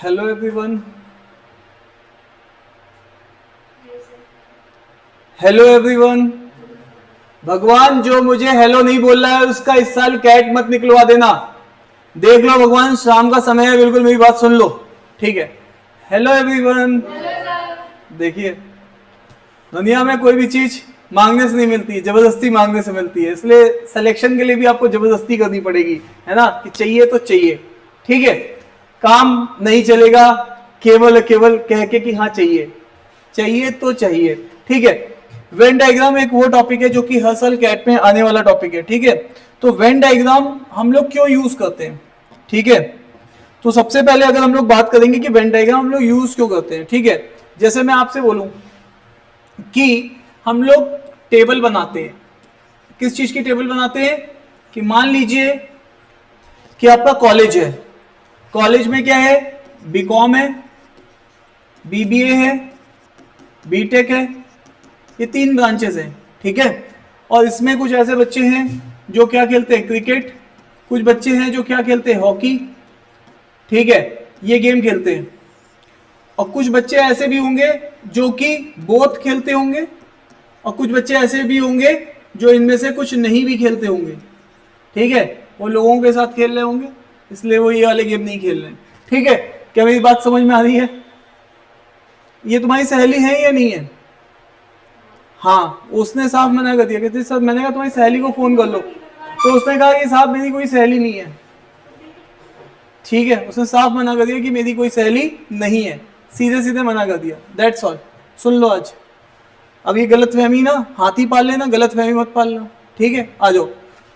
Hello everyone. Hello everyone. भगवान जो मुझे हेलो नहीं बोल रहा है उसका इस साल कैट मत निकलवा देना। देख लो भगवान, शाम का समय है, बिल्कुल मेरी बात सुन लो, ठीक है। Hello everyone. देखिए, दुनिया में कोई भी चीज मांगने से नहीं मिलती, जबरदस्ती मांगने से मिलती है। इसलिए सिलेक्शन के लिए भी आपको जबरदस्ती करनी पड़ेगी, है ना, कि चाहिए तो चाहिए, ठीक है। काम नहीं चलेगा केवल केवल कह के कि हाँ चाहिए, चाहिए तो चाहिए, ठीक है। वेन डायग्राम एक वो टॉपिक है जो कि हर साल कैट में आने वाला टॉपिक है, ठीक है। तो वेन डायग्राम हम लोग क्यों यूज करते हैं, ठीक है। तो सबसे पहले अगर हम लोग बात करेंगे कि वेन डायग्राम हम लोग यूज क्यों करते हैं, ठीक है। जैसे मैं आपसे बोलूं कि हम लोग टेबल बनाते हैं, किस चीज की टेबल बनाते हैं, कि मान लीजिए कि आपका कॉलेज है, कॉलेज में क्या है, बीकॉम है, बीबीए है, बीटेक है, ये 3 ब्रांचेस हैं, ठीक है। और इसमें कुछ ऐसे बच्चे हैं जो क्या खेलते हैं, क्रिकेट, कुछ बच्चे हैं जो क्या खेलते हैं, हॉकी, ठीक है, ये गेम खेलते हैं। और कुछ बच्चे ऐसे भी होंगे जो कि बोथ खेलते होंगे, और कुछ बच्चे ऐसे भी होंगे जो इनमें से कुछ नहीं भी खेलते होंगे, ठीक है। वो लोगों के साथ खेल रहे होंगे, इसलिए वो ये वाले गेम नहीं खेल रहे हैं, ठीक है। क्या मेरी बात समझ में आ रही है? ये तुम्हारी सहेली है या नहीं है? हाँ, उसने साफ मना कर दिया, कहते सर, मैंने कहा तुम्हारी सहेली को फोन कर लो, तो उसने कहा कि साहब मेरी कोई सहेली नहीं है, ठीक है। उसने साफ मना कर दिया कि मेरी कोई सहेली नहीं है, सीधे सीधे मना कर दिया, दैट्स ऑल। सुन लो आज, अब ये गलत फहमी ना, हाथी पाल लेना, गलत फहमी मत पालना, ठीक है। आ जाओ,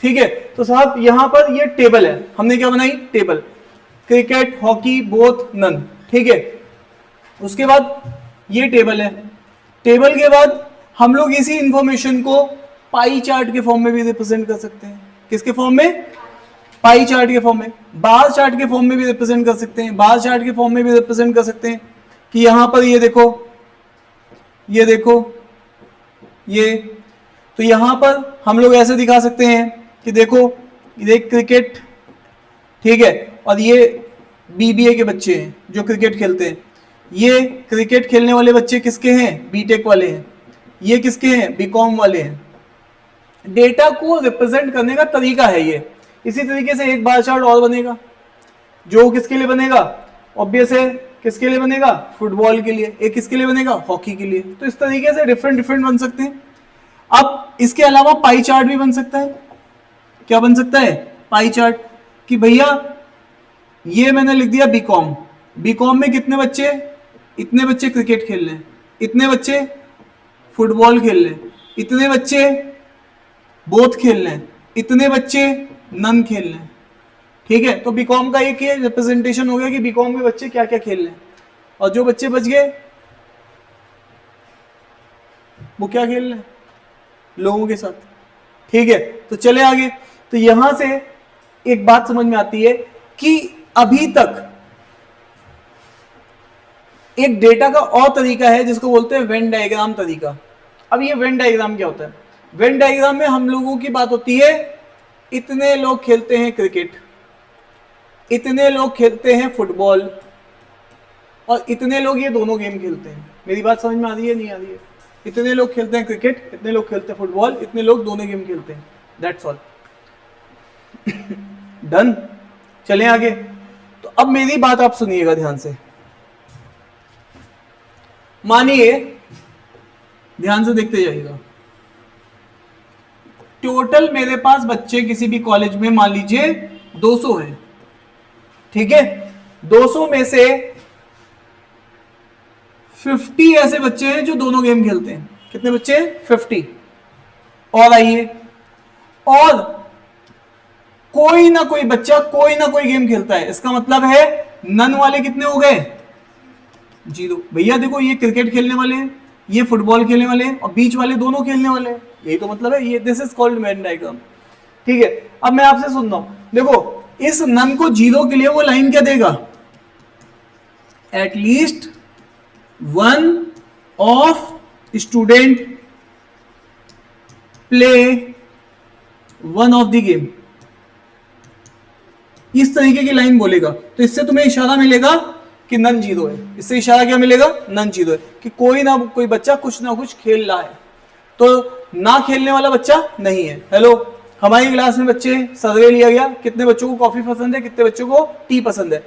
ठीक है। तो साहब यहाँ पर ये टेबल है, हमने क्या बनाई, table, cricket, hockey, both, none, ठीक है। उसके बाद ये टेबल है, टेबल के बाद हम लोग इसी इंफॉर्मेशन को पाई चार्ट के फॉर्म में भी रिप्रेजेंट कर सकते हैं। किसके फॉर्म में? पाई चार्ट के फॉर्म में, बार चार्ट के फॉर्म में भी रिप्रेजेंट कर सकते हैं, बार चार्ट के फॉर्म में भी रिप्रेजेंट कर सकते हैं कि यहां पर ये देखो, ये देखो, ये, तो यहां पर हम लोग ऐसे दिखा सकते हैं कि देखो, ये क्रिकेट, ठीक है, और ये बीबीए के बच्चे हैं जो क्रिकेट खेलते हैं। ये क्रिकेट खेलने वाले बच्चे किसके हैं? बीटेक वाले हैं। ये किसके हैं? बीकॉम वाले हैं। डेटा को रिप्रेजेंट करने का तरीका है ये। इसी तरीके से एक बार चार्ट और बनेगा, जो किसके लिए बनेगा? ऑब्वियस है, किसके लिए बनेगा? फुटबॉल के लिए। एक किसके लिए बनेगा? हॉकी के लिए। तो इस तरीके से डिफरेंट डिफरेंट बन सकते हैं। अब इसके अलावा पाई चार्ट भी बन सकता है। क्या बन सकता है? पाई चार्ट, कि भैया ये मैंने लिख दिया बीकॉम, बीकॉम में कितने बच्चे? इतने बच्चे क्रिकेट खेल रहे हैं, इतने बच्चे फुटबॉल खेल रहे हैं, इतने बच्चे बोथ खेल रहे हैं, इतने बच्चे नन खेल रहे हैं, ठीक है। तो बीकॉम का एक रिप्रेजेंटेशन हो गया कि बीकॉम के बच्चे क्या क्या खेल रहे हैं। और जो बच्चे बच गए वो क्या खेल रहे हैं? लोगों के साथ, ठीक है। तो चले आगे। तो यहां से एक बात समझ में आती है कि अभी तक एक डेटा का और तरीका है जिसको बोलते हैं वेन डायग्राम तरीका। अब ये वेन डायग्राम क्या होता है? वेन डायग्राम में हम लोगों की बात होती है, इतने लोग खेलते हैं क्रिकेट, इतने लोग खेलते हैं फुटबॉल, और इतने लोग ये दोनों गेम खेलते हैं। मेरी बात समझ में आ रही है, नहीं आ रही है? इतने लोग खेलते हैं क्रिकेट, इतने लोग खेलते हैं फुटबॉल, इतने लोग दोनों गेम खेलते हैं, दैट्स ऑल। डन। चलें आगे। तो अब मेरी बात आप सुनिएगा ध्यान से, मानिए, ध्यान से देखते जाइएगा। टोटल मेरे पास बच्चे किसी भी कॉलेज में मान लीजिए 200 हैं, ठीक है। 200 में से 50 ऐसे बच्चे हैं जो दोनों गेम खेलते हैं। कितने बच्चे? 50। और आइए, और कोई ना कोई बच्चा कोई ना कोई गेम खेलता है, इसका मतलब है नन वाले कितने हो गए? 0। भैया देखो, ये क्रिकेट खेलने वाले हैं, ये फुटबॉल खेलने वाले हैं, और बीच वाले दोनों खेलने वाले हैं। यही तो मतलब है, ये this is called Venn diagram, ठीक है। अब मैं आपसे सुन रहा हूं, देखो इस नन को 0 के लिए वो लाइन क्या देगा? At least one of student play one of the game, इस तरीके की लाइन बोलेगा। तो इससे तुम्हें इशारा मिलेगा कि नन जीरो है। इससे इशारा क्या मिलेगा? नन जीरो है, कि कोई ना कोई बच्चा कुछ ना कुछ खेल रहा है, तो ना खेलने वाला बच्चा नहीं है। हेलो, हमारी क्लास में बच्चे, सर्वे लिया गया, कितने बच्चों को कॉफी पसंद है, कितने बच्चों को टी पसंद है,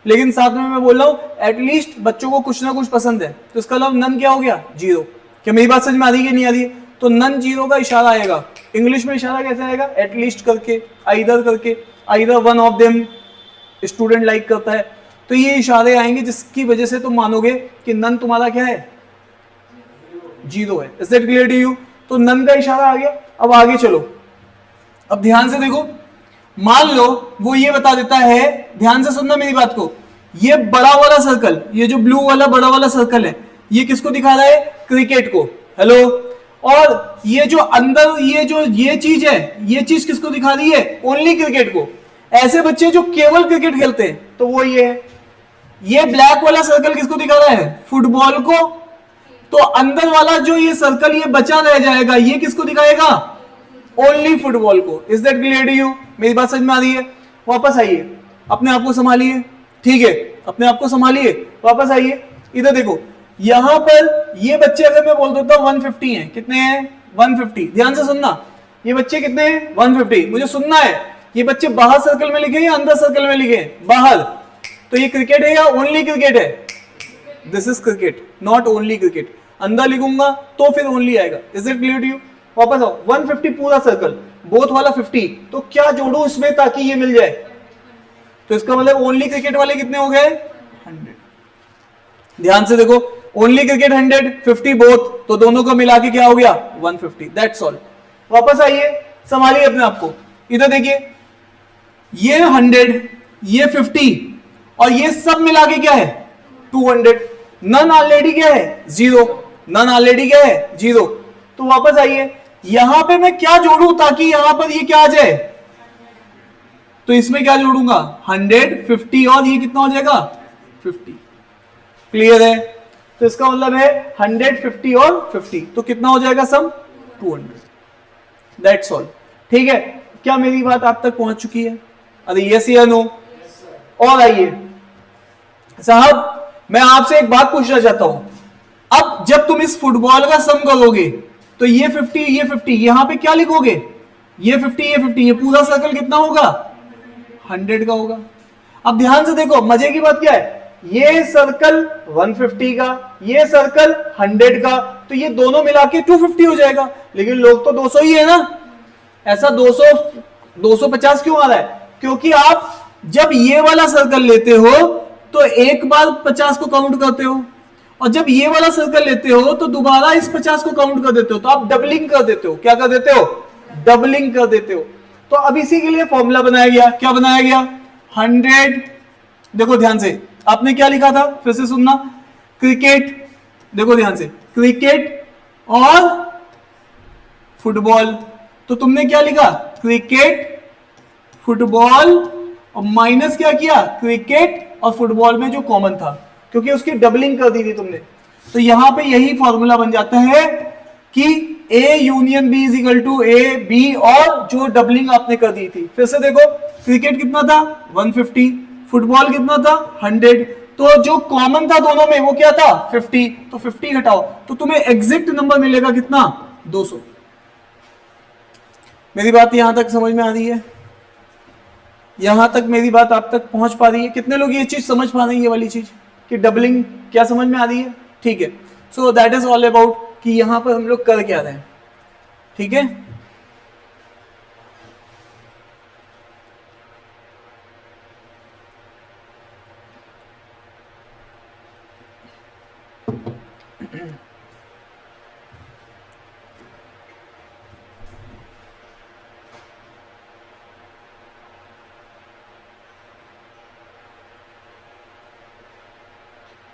लेकिन साथ में मैं बोल रहा हूं एटलीस्ट बच्चों को कुछ ना कुछ पसंद है, तो इसका मतलब नन क्या हो गया? जीरो। क्या मेरी बात समझ में आ रही है कि नहीं आ रही है? तो नन जीरो का इशारा आएगा। इंग्लिश में इशारा कैसे आएगा? एटलीस्ट करके, आइदर करके, either one of them student like करता है, तो ये इशारे आएंगे जिसकी वजह से तुम मानोगे कि नन तुम्हारा क्या है? जीरो है। Is that clear to you? तो नन का इशारा आ गया। अब आगे चलो, अब ध्यान से देखो, मान लो वो ये बता देता है, ध्यान से सुनना मेरी बात को, ये बड़ा वाला सर्कल, ये जो ब्लू वाला बड़ा वाला सर्कल है, ये किसको दिखा रहा है? क्रिकेट को। हेलो, और ये जो अंदर ये चीज है, ये चीज किसको दिखा रही है? ओनली क्रिकेट को। ऐसे बच्चे जो केवल क्रिकेट खेलते हैं तो वो ये है। ये ब्लैक वाला सर्कल किसको दिखा रहा है? फुटबॉल को। तो अंदर वाला जो ये सर्कल ये बचा रह जाएगा, ये किसको दिखाएगा? ओनली फुटबॉल को। Is that clear to you? मेरी बात समझ में आ रही है? वापस आइए, अपने आप को संभालिए, ठीक है, अपने आप को संभालिए, वापस आइए, इधर देखो, यहां पर ये बच्चे अगर मैं बोल देता हूं 150 हैं, कितने हैं? 150। ध्यान से सुनना, ये बच्चे कितने हैं? 150। मुझे सुनना है, ये बच्चे बाहर सर्कल में लिखे या अंदर सर्कल में लिखे? बाहर। तो ये क्रिकेट है या ओनली क्रिकेट है? This is cricket, not only cricket. अंदर लिखूंगा तो फिर ओनली आएगा। Is it clear to you? वापस आओ, 150 पूरा सर्कल, बोथ वाला 50, तो क्या जोड़ू इसमें ताकि ये मिल जाए? तो इसका मतलब ओनली क्रिकेट वाले कितने हो गए? 100। ध्यान से देखो, ओनली क्रिकेट 100, 50 बोथ, तो दोनों को मिला के क्या हो गया? 150। That's all. वापस आइए, संभालिए अपने आप को, इधर देखिए, ये 100, ये 50, और ये सब मिला के क्या है? 200। नन ऑलरेडी क्या है? जीरो। नन ऑलरेडी क्या है? जीरो। तो वापस आइए, यहां पे मैं क्या जोड़ू ताकि यहां पर ये क्या आ जाए? तो इसमें क्या जोड़ूंगा? 100, 50, और ये कितना हो जाएगा? 50। क्लियर है? तो इसका मतलब है 100, 50 और 50, तो कितना हो जाएगा सम? 200। That's all. ठीक है, क्या मेरी बात आप तक पहुंच चुकी है? अरे यस या नो? और आइए साहब, मैं आपसे एक बात पूछना चाहता हूं, अब जब तुम इस फुटबॉल का सम करोगे तो ये 50, ये 50, यहां पे क्या लिखोगे? ये 50, ये 50, ये पूरा सर्कल कितना होगा? 100 का होगा। अब ध्यान से देखो, मजे की बात क्या है, ये सर्कल 150 का, ये सर्कल 100 का, तो ये दोनों मिला के 250 हो जाएगा। लेकिन लोग तो 200 ही है ना, ऐसा 200, 250 क्यों आ रहा है? क्योंकि आप जब ये वाला सर्कल लेते हो तो एक बार 50 को काउंट करते हो, और जब ये वाला सर्कल लेते हो तो दोबारा इस 50 को काउंट कर देते हो, तो आप डबलिंग कर देते हो। क्या कर देते हो? डबलिंग कर देते हो। तो अब इसी के लिए फॉर्मूला बनाया गया। क्या बनाया गया? 100, देखो ध्यान से, आपने क्या लिखा था? फिर से सुनना, क्रिकेट, देखो ध्यान से, क्रिकेट और फुटबॉल, तो तुमने क्या लिखा? क्रिकेट, फुटबॉल, और माइनस क्या किया? क्रिकेट और फुटबॉल में जो कॉमन था, क्योंकि उसकी डबलिंग कर दी थी तुमने। तो यहां पे यही फॉर्मूला बन जाता है कि A union B is equal to A B, और जो डबलिंग आपने कर दी थी। फिर से देखो, क्रिकेट कितना था? 150, फुटबॉल कितना था? 100, तो जो कॉमन था दोनों में वो क्या था? 50, तो 50 घटाओ तो तुम्हें एग्जैक्ट नंबर मिलेगा कितना? 200। मेरी बात यहां तक समझ में आ रही है? यहां तक मेरी बात आप तक पहुंच पा रही है? कितने लोग ये चीज समझ पा रहे हैं, ये वाली चीज कि डबलिंग क्या समझ में आ रही है? ठीक है, so that is all about कि यहां पर हम लोग कर क्या रहे हैं। ठीक है,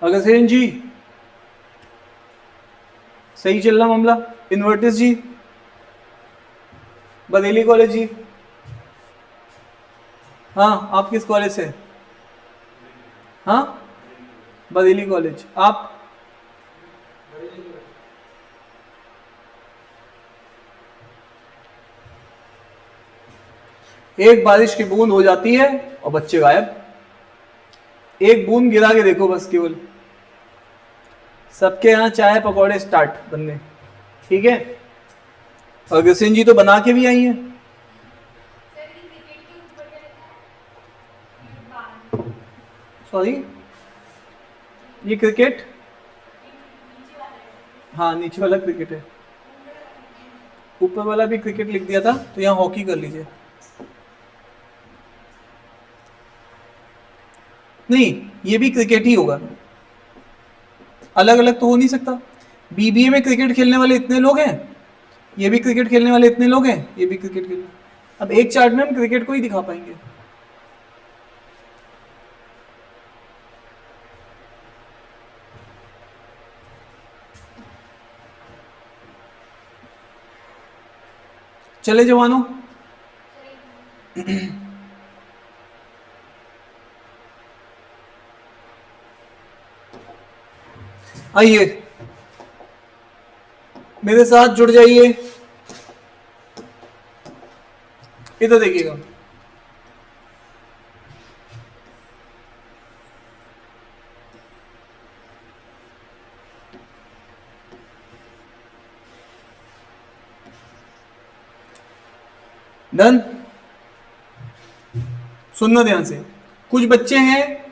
अगरसेन जी सही चल रहा मामला? इन्वर्टिस जी, बरेली कॉलेज जी, हाँ आप किस कॉलेज से? हाँ बरेली कॉलेज। आप? एक बारिश की बूंद हो जाती है और बच्चे गायब। एक बूंद गिरा के देखो बस केवल, सबके यहाँ चाय पकौड़े स्टार्ट बनने। ठीक है, और अग्रसेन जी तो बना के भी आई हैं। सॉरी, ये क्रिकेट, हाँ नीचे वाला क्रिकेट है, ऊपर वाला भी क्रिकेट लिख दिया था, तो यहाँ हॉकी कर लीजिए। नहीं, ये भी क्रिकेट ही होगा, अलग अलग तो हो नहीं सकता। बीबीए में क्रिकेट खेलने वाले इतने लोग हैं, ये भी क्रिकेट खेलने वाले इतने लोग हैं, ये भी क्रिकेट खेलने। अब एक चार्ट में हम क्रिकेट को ही दिखा पाएंगे। चले जवानों, आइए मेरे साथ जुड़ जाइए। इधर देखिएगा, डन। सुनना ध्यान से, कुछ बच्चे हैं,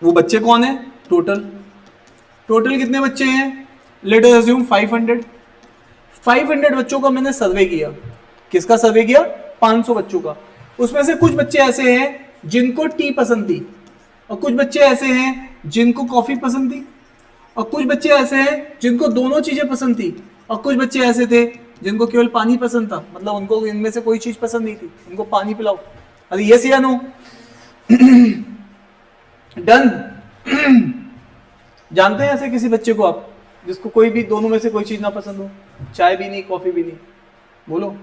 वो बच्चे कौन है? टोटल कितने बच्चे हैं? लेट अस अज्यूम 500 बच्चों का मैंने सर्वे किया। किसका सर्वे किया? 500 बच्चों का। उसमें से कुछ बच्चे ऐसे हैं जिनको टी पसंद थी, और कुछ बच्चे ऐसे हैं जिनको कॉफी पसंद थी, और कुछ बच्चे ऐसे हैं जिनको दोनों चीजें पसंद थी, और कुछ बच्चे ऐसे थे जिनको केवल पानी पसंद था, मतलब उनको इनमें से कोई चीज पसंद नहीं थी, उनको पानी पिलाओ। अरे यस या नो? डन। जानते हैं ऐसे किसी बच्चे को आप जिसको कोई भी दोनों में से कोई चीज ना पसंद हो? चाय भी नहीं, कॉफी भी नहीं? बोलो,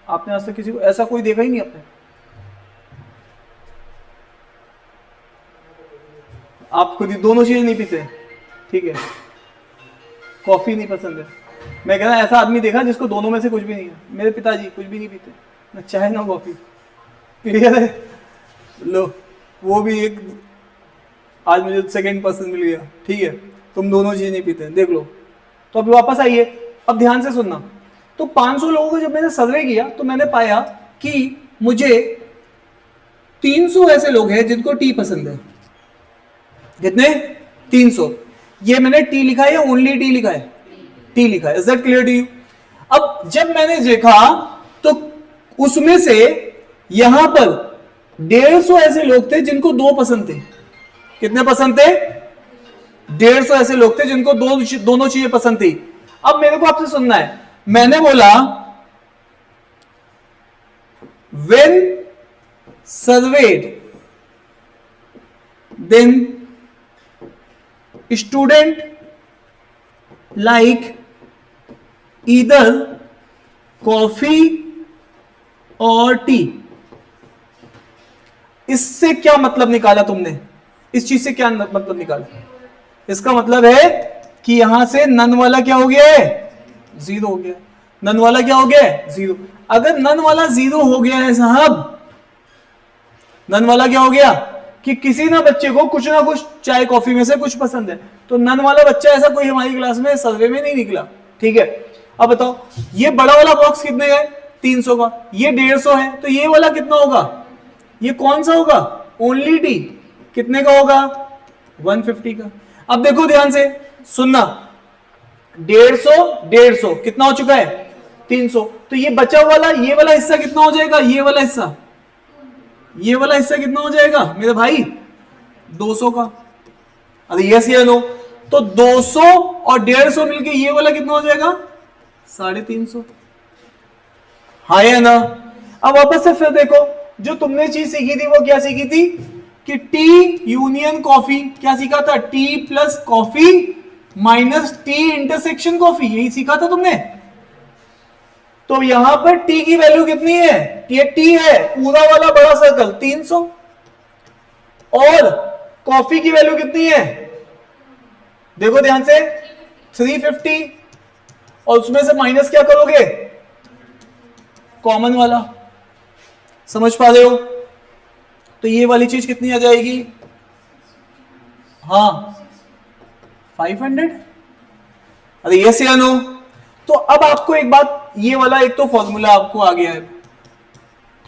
आपने आज तक किसी को ऐसा कोई देखा ही नहीं आपने? आप खुद ही दोनों चीजें नहीं पीते, ठीक है, कॉफी नहीं पसंद है। मैं कह रहा ऐसा आदमी देखा जिसको दोनों में से कुछ भी नहीं है? मेरे पिताजी कुछ भी नहीं पीते, ना चाय ना कॉफी। क्लियर है? लो, वो भी एक आज मुझे सेकंड पर्सन मिल गया। ठीक है, तुम दोनों चीजें नहीं पीते, देख लो। तो अभी वापस आइए, अब ध्यान से सुनना। तो 500 लोगों को जब मैंने सर्वे किया तो मैंने पाया कि मुझे 300 ऐसे लोग हैं जिनको टी पसंद है। कितने? 300। ये मैंने टी लिखा है या ओनली टी लिखा है? टी लिखा है। Is that clear to you? अब जब मैंने देखा तो उसमें से यहां पर 150 ऐसे लोग थे जिनको दो पसंद थे। कितने पसंद थे? 150 ऐसे लोग थे जिनको दोनों चीजें पसंद थी। अब मेरे को आपसे सुनना है, मैंने बोला when surveyed then student like either coffee और टी। इससे क्या मतलब निकाला तुमने? इस चीज से क्या मतलब निकाला? इसका मतलब है कि यहां से नन वाला क्या हो गया है? जीरो हो गया। नन वाला क्या हो गया है? जीरो। अगर नन वाला जीरो हो गया है साहब, नन वाला क्या हो गया कि किसी ना बच्चे को कुछ ना कुछ चाय कॉफी में से कुछ पसंद है, तो नन वाला बच्चा ऐसा कोई हमारी क्लास में सर्वे में नहीं निकला। ठीक है, अब बताओ ये बड़ा वाला बॉक्स कितने का है? 300 का। ये 150 है, तो ये वाला कितना होगा? ये कौन सा होगा? Only T. कितने का होगा? 150 का। अब देखो ध्यान से सुनना, 150 कितना हो चुका है? 300। तो ये बचा वाला, ये वाला हिस्सा कितना हो जाएगा? ये वाला हिस्सा, ये वाला हिस्सा कितना हो जाएगा मेरे भाई? 200 का। अरे यस या नो? तो 200 और 150 मिलके ये वाला कितना हो जाएगा? 350। हाँ या ना? अब वापस से फिर देखो, जो तुमने चीज सीखी थी वो क्या सीखी थी कि टी यूनियन कॉफी। क्या सीखा था? T plus coffee minus T intersection coffee, यही सीखा था तुमने। तो यहां पर टी की वैल्यू कितनी है? ये टी है पूरा वाला बड़ा सर्कल 300, और कॉफी की वैल्यू कितनी है? देखो ध्यान से, 350, और उसमें से माइनस क्या करोगे? कॉमन वाला। समझ पा रहे हो? तो ये वाली चीज कितनी आ जाएगी? हाँ 500। अरे ये से नो। तो अब आपको एक बात, ये वाला एक तो फॉर्मूला आपको आ गया है,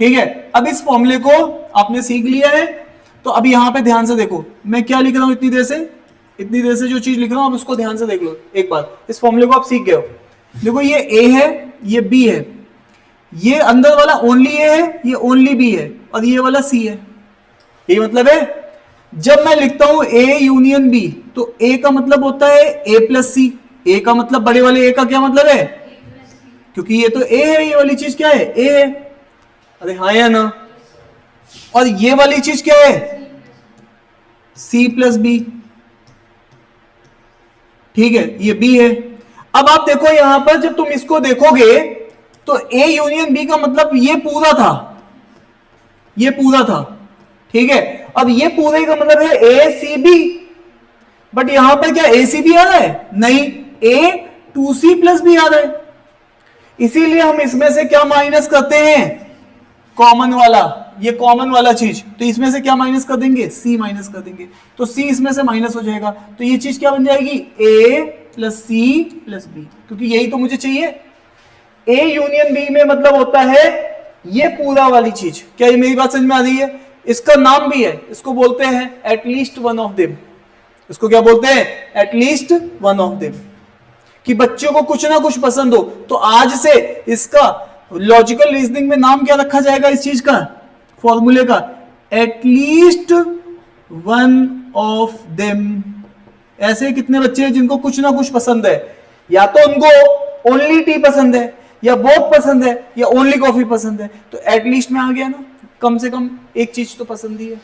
ठीक है। अब इस फॉर्मूले को आपने सीख लिया है, तो अब यहां पे ध्यान से देखो मैं क्या लिख रहा हूं, इतनी देर से जो चीज लिख रहा हूं आप उसको ध्यान से देख लो एक बार। इस फॉर्मूले को आप सीख गए हो। देखो ये ए है, ये बी है, ये अंदर वाला ओनली ए है, ये ओनली बी है, और ये वाला सी है। ये मतलब है जब मैं लिखता हूं ए यूनियन बी, तो ए का मतलब होता है ए प्लस सी। ए का मतलब बड़े वाले ए का क्या मतलब है, क्योंकि ये तो ए है, ये वाली चीज क्या है, ए है। अरे हाँ या ना। और ये वाली चीज क्या है, सी प्लस बी, ठीक है, ये बी है। अब आप देखो यहां पर जब तुम इसको देखोगे तो ए यूनियन बी का मतलब ये पूरा था, ये पूरा था, ठीक है। अब ये पूरे का मतलब है ए सी बी, बट यहां पर क्या ए सी बी आ रहा है, नहीं, ए टू सी प्लस बी आ रहा है। इसीलिए हम इसमें से क्या माइनस करते हैं, कॉमन वाला, ये कॉमन वाला चीज, तो इसमें से क्या माइनस कर देंगे, सी माइनस कर देंगे, तो सी इसमें से माइनस हो जाएगा, तो ये चीज क्या बन जाएगी, ए प्लस सी प्लस बी, क्योंकि यही तो मुझे चाहिए। ए यूनियन बी में मतलब होता है ये पूरा वाली चीज। क्या ये मेरी बात समझ में आ रही है? इसका नाम भी है, इसको बोलते हैं एटलीस्ट वन ऑफ देम। इसको क्या बोलते हैं, एटलीस्ट वन ऑफ देम, कि बच्चों को कुछ ना कुछ पसंद हो। तो आज से इसका लॉजिकल रीजनिंग में नाम क्या रखा जाएगा इस चीज का, फॉर्मूले का, एटलीस्ट वन ऑफ देम। ऐसे कितने बच्चे हैं जिनको कुछ ना कुछ पसंद है, या तो उनको ओनली टी पसंद है, या बोथ पसंद है, या ओनली कॉफी पसंद है, तो एटलीस्ट में आ गया ना, कम से कम एक चीज तो पसंद ही है।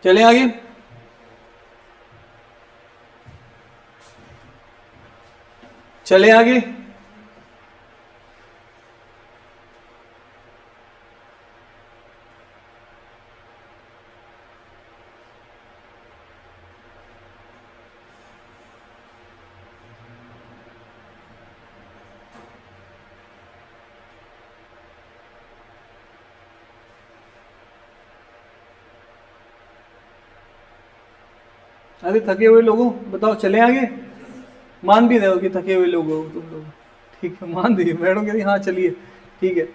चले आगे। चले आगे। अरे थके हुए लोगों बताओ, चले आगे। मान भी रहे हो कि थके हुए लोग हो तुम लोग, ठीक है, मान दीजिए, मैडम कह रही हाँ चलिए, ठीक है।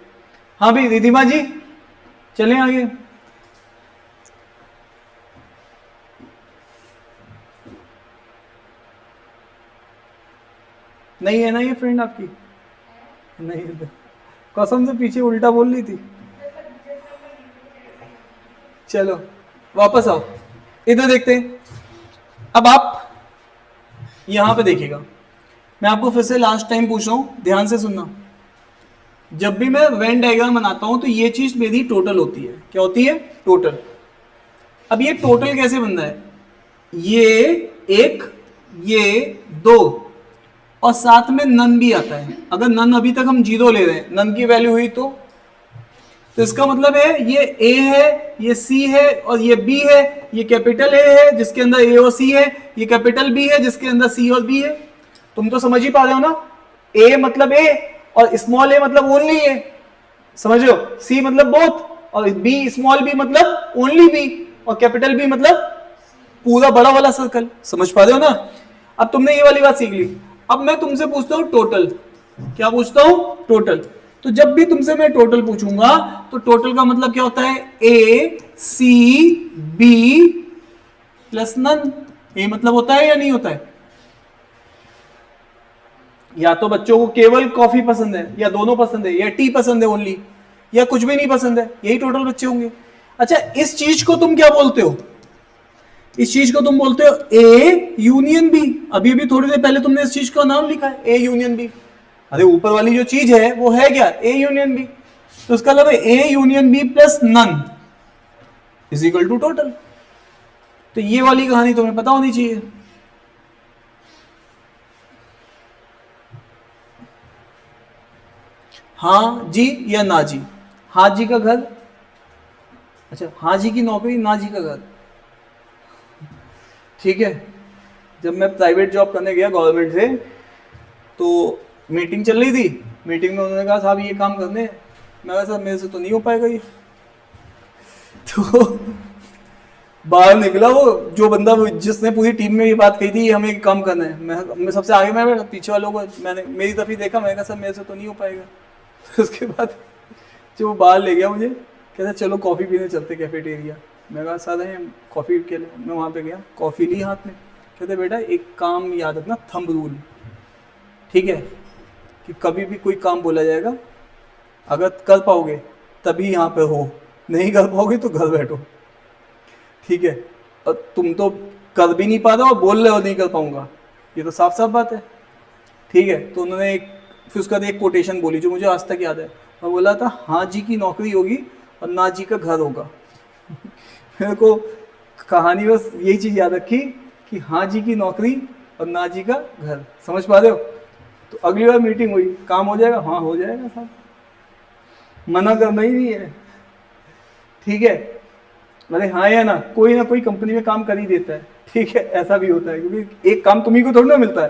हाँ भी रिधिमा जी, चले आगे। नहीं है ना ये फ्रेंड आपकी, नहीं है, कसम से पीछे उल्टा बोल रही थी। चलो वापस आओ, इधर देखते हैं। अब आप यहां पे देखिएगा, मैं आपको फिर से लास्ट टाइम पूछ रहा हूं, ध्यान से सुनना। जब भी मैं वेन डायग्राम बनाता हूं तो ये चीज मेरी टोटल होती है। क्या होती है? टोटल। अब ये टोटल कैसे बन रहा है, ये एक, ये दो, और साथ में नन भी आता है। अगर नन अभी तक हम जीरो ले रहे हैं, नन की वैल्यू हुई तो इसका मतलब है ये ए है, ये सी है, और ये बी है। ये कैपिटल ए है जिसके अंदर ए और सी है, ये कैपिटल बी है जिसके अंदर सी और बी है। तुम तो समझ ही पा रहे हो ना, ए मतलब ए और स्मॉल ए मतलब ओनली ए, समझ रहे हो? सी मतलब बोथ, और बी स्मॉल बी मतलब ओनली बी, और कैपिटल बी मतलब पूरा बड़ा वाला सर्कल। समझ पा रहे हो ना? अब तुमने ये वाली बात सीख ली। अब मैं तुमसे पूछता हूं टोटल। क्या पूछता हूं? टोटल। तो जब भी तुमसे मैं टोटल पूछूंगा तो टोटल का मतलब क्या होता है? ए सी बी प्लस नन। ये मतलब होता है या नहीं होता है? या तो बच्चों को केवल कॉफी पसंद है, या दोनों पसंद है, या टी पसंद है ओनली, या कुछ भी नहीं पसंद है, यही टोटल बच्चे होंगे। अच्छा, इस चीज को तुम क्या बोलते हो? इस चीज को तुम बोलते हो ए यूनियन बी। अभी अभी थोड़ी देर पहले तुमने इस चीज का नाम लिखा है, ए यूनियन बी। अरे ऊपर वाली जो चीज है वो है क्या? A union B. तो इसका मतलब A union B plus none is equal to total. तो ये वाली कहानी तुम्हें पता होनी चाहिए। हाँ जी या ना जी। हाँ जी का घर, अच्छा हाँ जी की नौकरी, ना जी का घर। ठीक है, जब मैं प्राइवेट जॉब करने गया गवर्नमेंट से, तो मीटिंग चल रही थी। मीटिंग में उन्होंने कहा साहब ये काम करने हैं। मैं कहा सर मेरे से तो नहीं हो पाएगा ये। तो बाहर निकला वो जो बंदा जिसने पूरी टीम में ये बात कही थी हमें काम करना है, मैं सबसे आगे, मैं पीछे वालों को मैंने मेरी तरफ ही देखा, मैंने कहा सर मेरे से तो नहीं हो पाएगा। उसके बाद जो वो बाहर ले गया मुझे, कहता चलो कॉफ़ी पीने चलते कैफेटेरिया। मैं कहा सर है कॉफ़ी के लिए। मैं वहाँ पे गया, कॉफ़ी ली हाथ में। कहते बेटा एक काम याद रखना, थंब रूल, ठीक है, कि कभी भी कोई काम बोला जाएगा, अगर कर पाओगे तभी यहाँ पे हो, नहीं कर पाओगे तो घर बैठो, ठीक है। और तुम तो कर भी नहीं पा रहे हो, बोल रहे हो नहीं कर पाऊंगा, ये तो साफ साफ बात है, ठीक है। तो उन्होंने फिर उसका एक कोटेशन बोली जो मुझे आज तक याद है। मैं बोला था हाँ जी की नौकरी होगी और ना जी का घर होगा। मेरे को कहानी बस यही चीज़ याद रखी कि हाँ जी की नौकरी और ना जी का घर। समझ पा रहे हो? तो अगली बार मीटिंग हुई, काम हो जाएगा, हाँ हो जाएगा साहब, मना करना ही नहीं है, ठीक है। अरे हाँ या ना कोई कंपनी में काम कर ही देता है, ठीक है, ऐसा भी होता है, क्योंकि एक काम तुम्ही को थोड़ा ना मिलता है,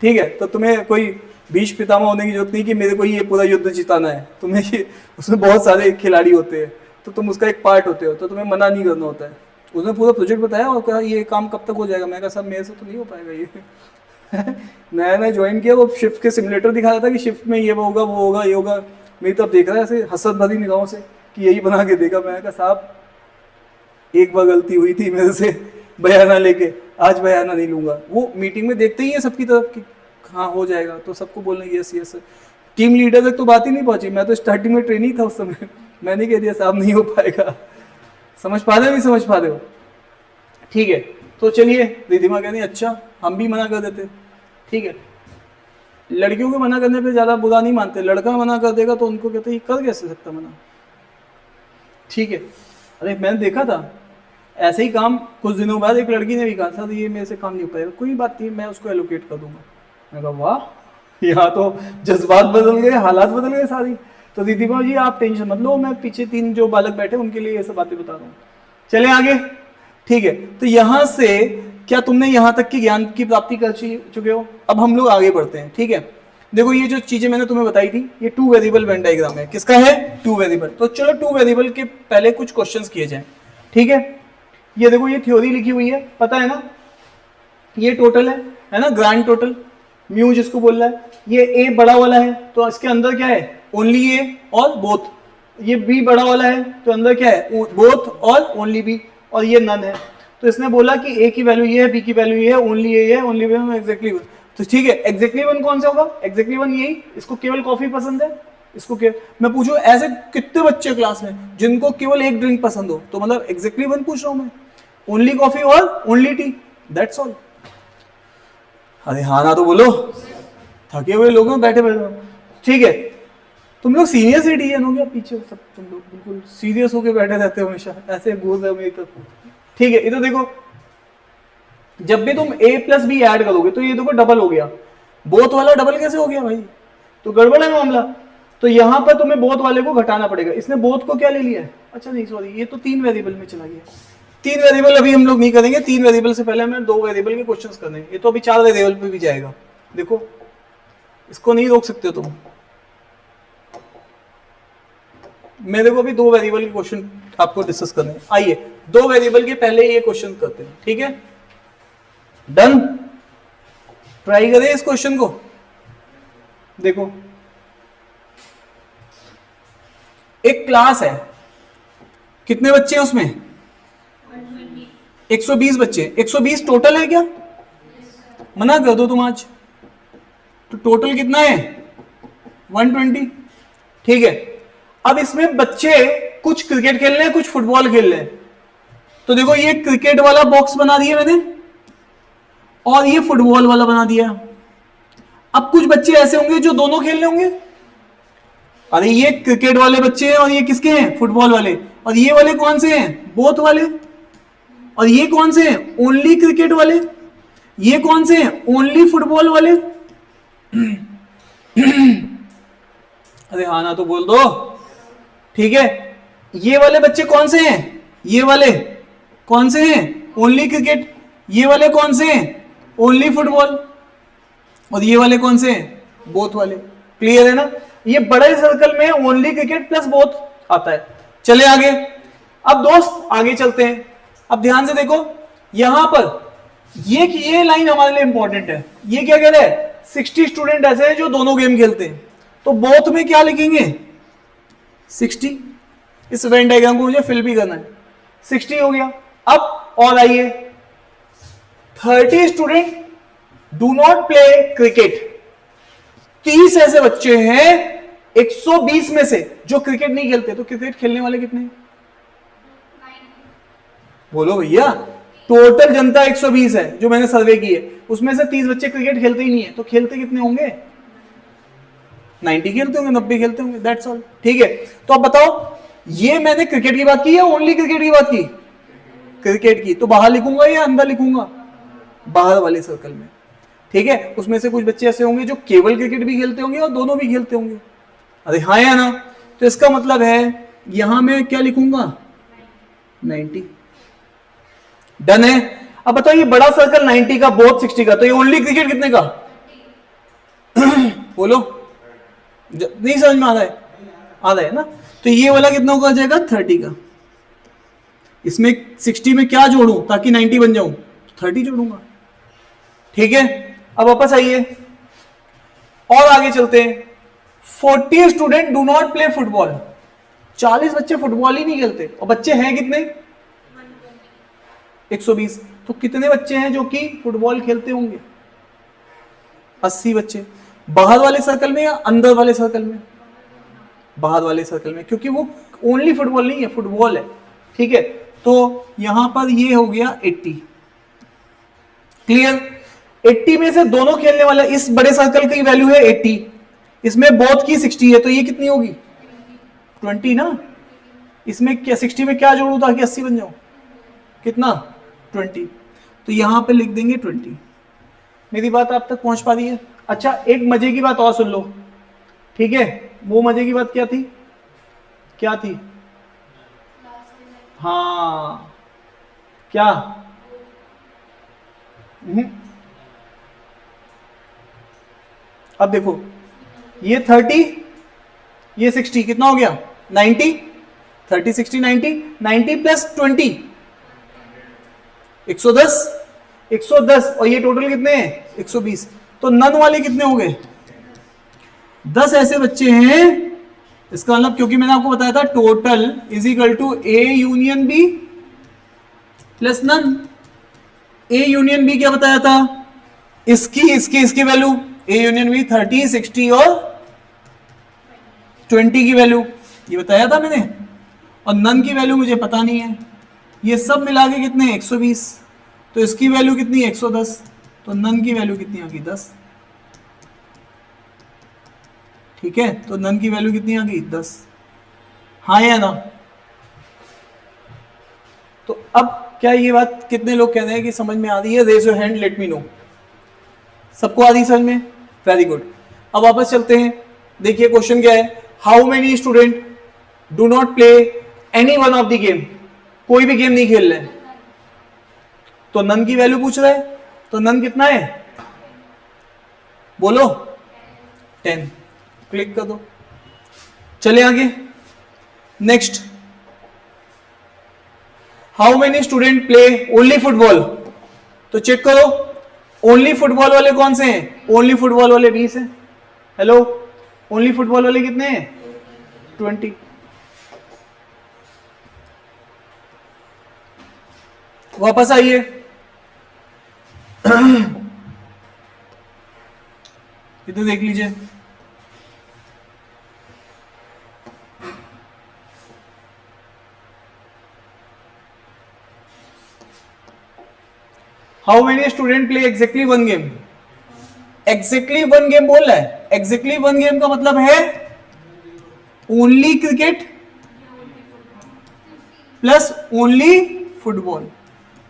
ठीक है। तो तुम्हें कोई भीष्म पितामह होने की जरूरत नहीं कि मेरे को ये पूरा युद्ध जिताना है। तुम्हें ये उसमें बहुत सारे खिलाड़ी होते हैं, तो तुम उसका एक पार्ट होते हो, तो तुम्हें मना नहीं करना होता है। उसने पूरा प्रोजेक्ट बताया और कहा ये काम कब तक हो जाएगा। मैं कहा साहब मेरे से तो नहीं हो पाएगा ये। नया नया ज्वाइन किया, वो शिफ्ट के सिमुलेटर दिखा रहा था कि शिफ्ट में ये होगा, वो होगा, ये होगा। मेरी तरफ देख रहा है ऐसे हसरत भरी निगाहों से कि यही बना के देगा। मैं कहा साहब एक बार गलती हुई थी मेरे से बयाना लेके, आज बयाना नहीं लूंगा। वो मीटिंग में देखते ही है सबकी तरफ कि हाँ हो जाएगा, तो सबको बोलना यस यस। टीम लीडर तक तो बात ही नहीं पहुंची, मैं तो स्टार्टिंग में ट्रेनिंग था उस समय, मैंने कह दिया साहब नहीं हो पाएगा। समझ पा रहे हो नहीं समझ पा रहे हो? ठीक है, तो चलिए रिधिमा कहती अच्छा हम भी मना कर देते, ठीक है। लड़कियों के मना करने पे ज्यादा बुरा नहीं मानते, लड़का मना कर देगा तो उनको कहते ये कर कैसे सकता मना, ठीक है। अरे मैंने देखा था ऐसे ही काम, कुछ दिनों बाद एक लड़की ने भी कहा था ये मेरे से काम नहीं हो पाएगा, कोई बात नहीं मैं उसको एलोकेट कर दूंगा। मैं कहा वाह, यहाँ तो जज्बात बदल गए, हालात बदल गए सारी। तो रिधिमा जी आप टेंशन मत लो, मैं पीछे 3 जो बालक बैठे उनके लिए ये सब बातें बता रहा हूँ। चले आगे, ठीक है। तो यहाँ से क्या तुमने यहाँ तक की ज्ञान की प्राप्ति कर चुके हो? अब हम लोग आगे बढ़ते हैं, ठीक है। देखो ये जो चीजें मैंने तुम्हें बताई थी, ये 2 वेरिएबल वेन डायग्राम है। किसका है? 2 वेरिएबल। तो चलो 2 वेरिएबल के पहले कुछ क्वेश्चंस किए जाएं, ठीक है। ये देखो ये थ्योरी लिखी हुई है, पता है ना, ये टोटल है ना, ग्रैंड टोटल म्यू जिसको बोल रहा है। ये ए बड़ा वाला है तो इसके अंदर क्या है? ओनली ए और बोथ। ये बी बड़ा वाला है तो अंदर क्या है? बोथ और ओनली बी, और ये नन है। तो इसने बोला कि ए की वैल्यू ये है, बी की वैल्यू ये है, ओनली ए है, ओनली बी है, एग्जैक्टली वन। तो ठीक है, एग्जैक्टली वन कौन सा होगा? एग्जैक्टली वन यही, इसको केवल कॉफी पसंद है, इसको मैं पूछूं ऐसे कितने बच्चे क्लास में जिनको केवल एक ड्रिंक पसंद हो, तो मतलब एग्जैक्टली वन पूछ रहा हूं मैं, ओनली कॉफी और ओनली टी, दैट्स ऑल। अरे हाँ ना तो बोलो, थके हुए लोग हैं बैठे बैठे, ठीक है। तुम लोग सीनियर सिटीजन हो गया पीछे सब, तुम लोग बिल्कुल सीरियस होके बैठे रहते हो हमेशा, ऐसे घूर रहे हो मेरी तरफ, ठीक है। इधर देखो, जब भी तुम a प्लस बी ऐड करोगे तो ये देखो डबल हो गया, बोथ वाला डबल कैसे हो गया भाई? तो गड़बड़ है मामला। तो यहां पर तुम्हें बोथ वाले को घटाना पड़ेगा। इसने बोथ को क्या ले लिया है? अच्छा नहीं सॉरी, ये तो 3 वेरिएबल में चला गया। 3 वेरिएबल अभी हम लोग नहीं करेंगे, 3 वेरिएबल से पहले हमें 2 वेरिएबल के क्वेश्चंस करने हैं। ये तो अभी 4 वेरिएबल पे भी जाएगा। देखो इसको नहीं रोक सकते तुम, मेरे को भी 2 वेरिएबल के क्वेश्चन आपको डिस्कस करने हैं। आइए 2 वेरिएबल के पहले ये क्वेश्चन करते हैं, ठीक है। डन, ट्राई करें इस क्वेश्चन को। देखो एक क्लास है, कितने बच्चे हैं उसमें? 120 बच्चे। 120 टोटल है क्या? मना कर दो तुम आज, तो टोटल कितना है? 120, ठीक है। अब इसमें बच्चे कुछ क्रिकेट खेल रहे हैं, कुछ फुटबॉल खेल रहे हैं। तो देखो ये क्रिकेट वाला बॉक्स बना दिया मैंने और ये फुटबॉल वाला बना दिया। अब कुछ बच्चे ऐसे होंगे जो दोनों खेल रहे होंगे, अरे ये क्रिकेट वाले बच्चे हैं और ये किसके हैं, फुटबॉल वाले। और ये वाले कौन से हैं, बोथ वाले। और ये कौन से हैं, ओनली क्रिकेट वाले। ये कौन से हैं, ओनली फुटबॉल वाले। अरे हाँ ना तो बोल दो, ठीक है। ये वाले बच्चे कौन से हैं, ये वाले कौन से हैं, ओनली क्रिकेट। ये वाले कौन से हैं, ओनली फुटबॉल। और ये वाले कौन से हैं, बोथ वाले। क्लियर है ना। ये बड़े सर्कल में ओनली क्रिकेट प्लस बोथ आता है। चले आगे। अब दोस्त आगे चलते हैं। अब ध्यान से देखो यहां पर ये लाइन हमारे लिए इंपॉर्टेंट है। ये क्या कह रहा है, 60 स्टूडेंट ऐसे हैं जो दोनों गेम खेलते हैं। तो बोथ में क्या लिखेंगे, 60। इस वेन डायग्राम को मुझे फिल भी करना है। 60 हो गया। अब और आइए, 30 student do not play cricket. 30 ऐसे बच्चे हैं 120 में से जो क्रिकेट नहीं खेलते। तो क्रिकेट खेलने वाले कितने हैं, बोलो भैया। टोटल जनता 120 है जो मैंने सर्वे की है, उसमें से 30 बच्चे क्रिकेट खेलते ही नहीं है। तो खेलते कितने होंगे, 90 खेलते होंगे, 90 खेलते होंगे। That's all. ठीक है। तो अब बताओ, ये मैंने क्रिकेट की बात की या ओनली क्रिकेट की बात की, क्रिकेट की। तो बाहर लिखूंगा या अंदर लिखूंगा, बाहर वाले सर्कल में। ठीक है। उसमें से कुछ बच्चे ऐसे होंगे जो केवल क्रिकेट भी खेलते होंगे और दोनों भी खेलते होंगे। अरे हाँ या ना। तो इसका मतलब है यहां मैं क्या लिखूंगा, 90। डन है। अब बताओ ये बड़ा सर्कल 90 का, बोथ 60 का। तो ये ओनली क्रिकेट कितने का बोलो, नहीं समझ में आ रहा है, आ रहा है ना। तो ये वाला कितना का जाएगा, 30 का। इसमें 60 में क्या जोड़ूं ताकि 90 बन जाऊं, 30 जोड़ूंगा। ठीक है। अब वापस आइए और आगे चलते हैं। 40 student do not play football. 40 बच्चे फुटबॉल ही नहीं खेलते। और बच्चे हैं कितने, 120। तो कितने बच्चे हैं जो कि फुटबॉल खेलते होंगे, 80 बच्चे। बाहर वाले सर्कल में या अंदर वाले सर्कल में, बाहर वाले सर्कल में, क्योंकि वो ओनली फुटबॉल नहीं है, फुटबॉल है। ठीक है। तो यहां पर ये हो गया 80। क्लियर। 80 में से दोनों खेलने वाला, इस बड़े सर्कल की वैल्यू है 80, इसमें बोथ की 60 है। तो ये कितनी होगी, 20 ना। इसमें क्या 60 में क्या जोड़ू ताकि 80 बन जाऊं, कितना, 20। तो यहां पे लिख देंगे 20। मेरी बात आप तक पहुंच पा रही है। अच्छा, एक मजे की बात और सुन लो। ठीक है। वो मजे की बात क्या थी, क्या थी, हाँ क्या, अब देखो ये 30, ये 60, कितना हो गया, 90। 30 60 90, 90 प्लस 20 110, 110। और ये टोटल कितने हैं, 120। तो नन वाले कितने हो गए, 10 ऐसे बच्चे हैं। इसका मतलब, क्योंकि मैंने आपको बताया था total is equal to A union B plus none. A union B क्या बताया था, इसकी वैल्यू, ए यूनियन बी 30 60 और 20 की वैल्यू, ये बताया था मैंने। और नन की वैल्यू मुझे पता नहीं है। ये सब मिला के कितने, 120। तो इसकी वैल्यू कितनी है, 110। तो नन की वैल्यू कितनी आ गई, 10। ठीक है। तो नन की वैल्यू कितनी आ गई, 10। हाँ या ना। तो अब क्या ये बात कितने लोग कह रहे हैं कि समझ में आ रही है, raise your hand, let me know. सबको आ रही समझ में, वेरी गुड। अब वापस चलते हैं। देखिए क्वेश्चन क्या है, how many student do not play any one of the game. कोई भी गेम नहीं खेल रहे। तो नन की वैल्यू पूछ रहा है। तो नन कितना है, बोलो, 10। क्लिक कर दो। चले आगे। Next, how many student play only football. तो चेक करो, ओनली फुटबॉल वाले कौन से हैं, ओनली फुटबॉल वाले 20 हैं। हेलो, ओनली फुटबॉल वाले कितने हैं, 20। वापस आइए। इधर देख लीजिए। How many student play exactly one game. Exactly one game बोल रहा है। एग्जैक्टली वन गेम का मतलब है only cricket plus only football.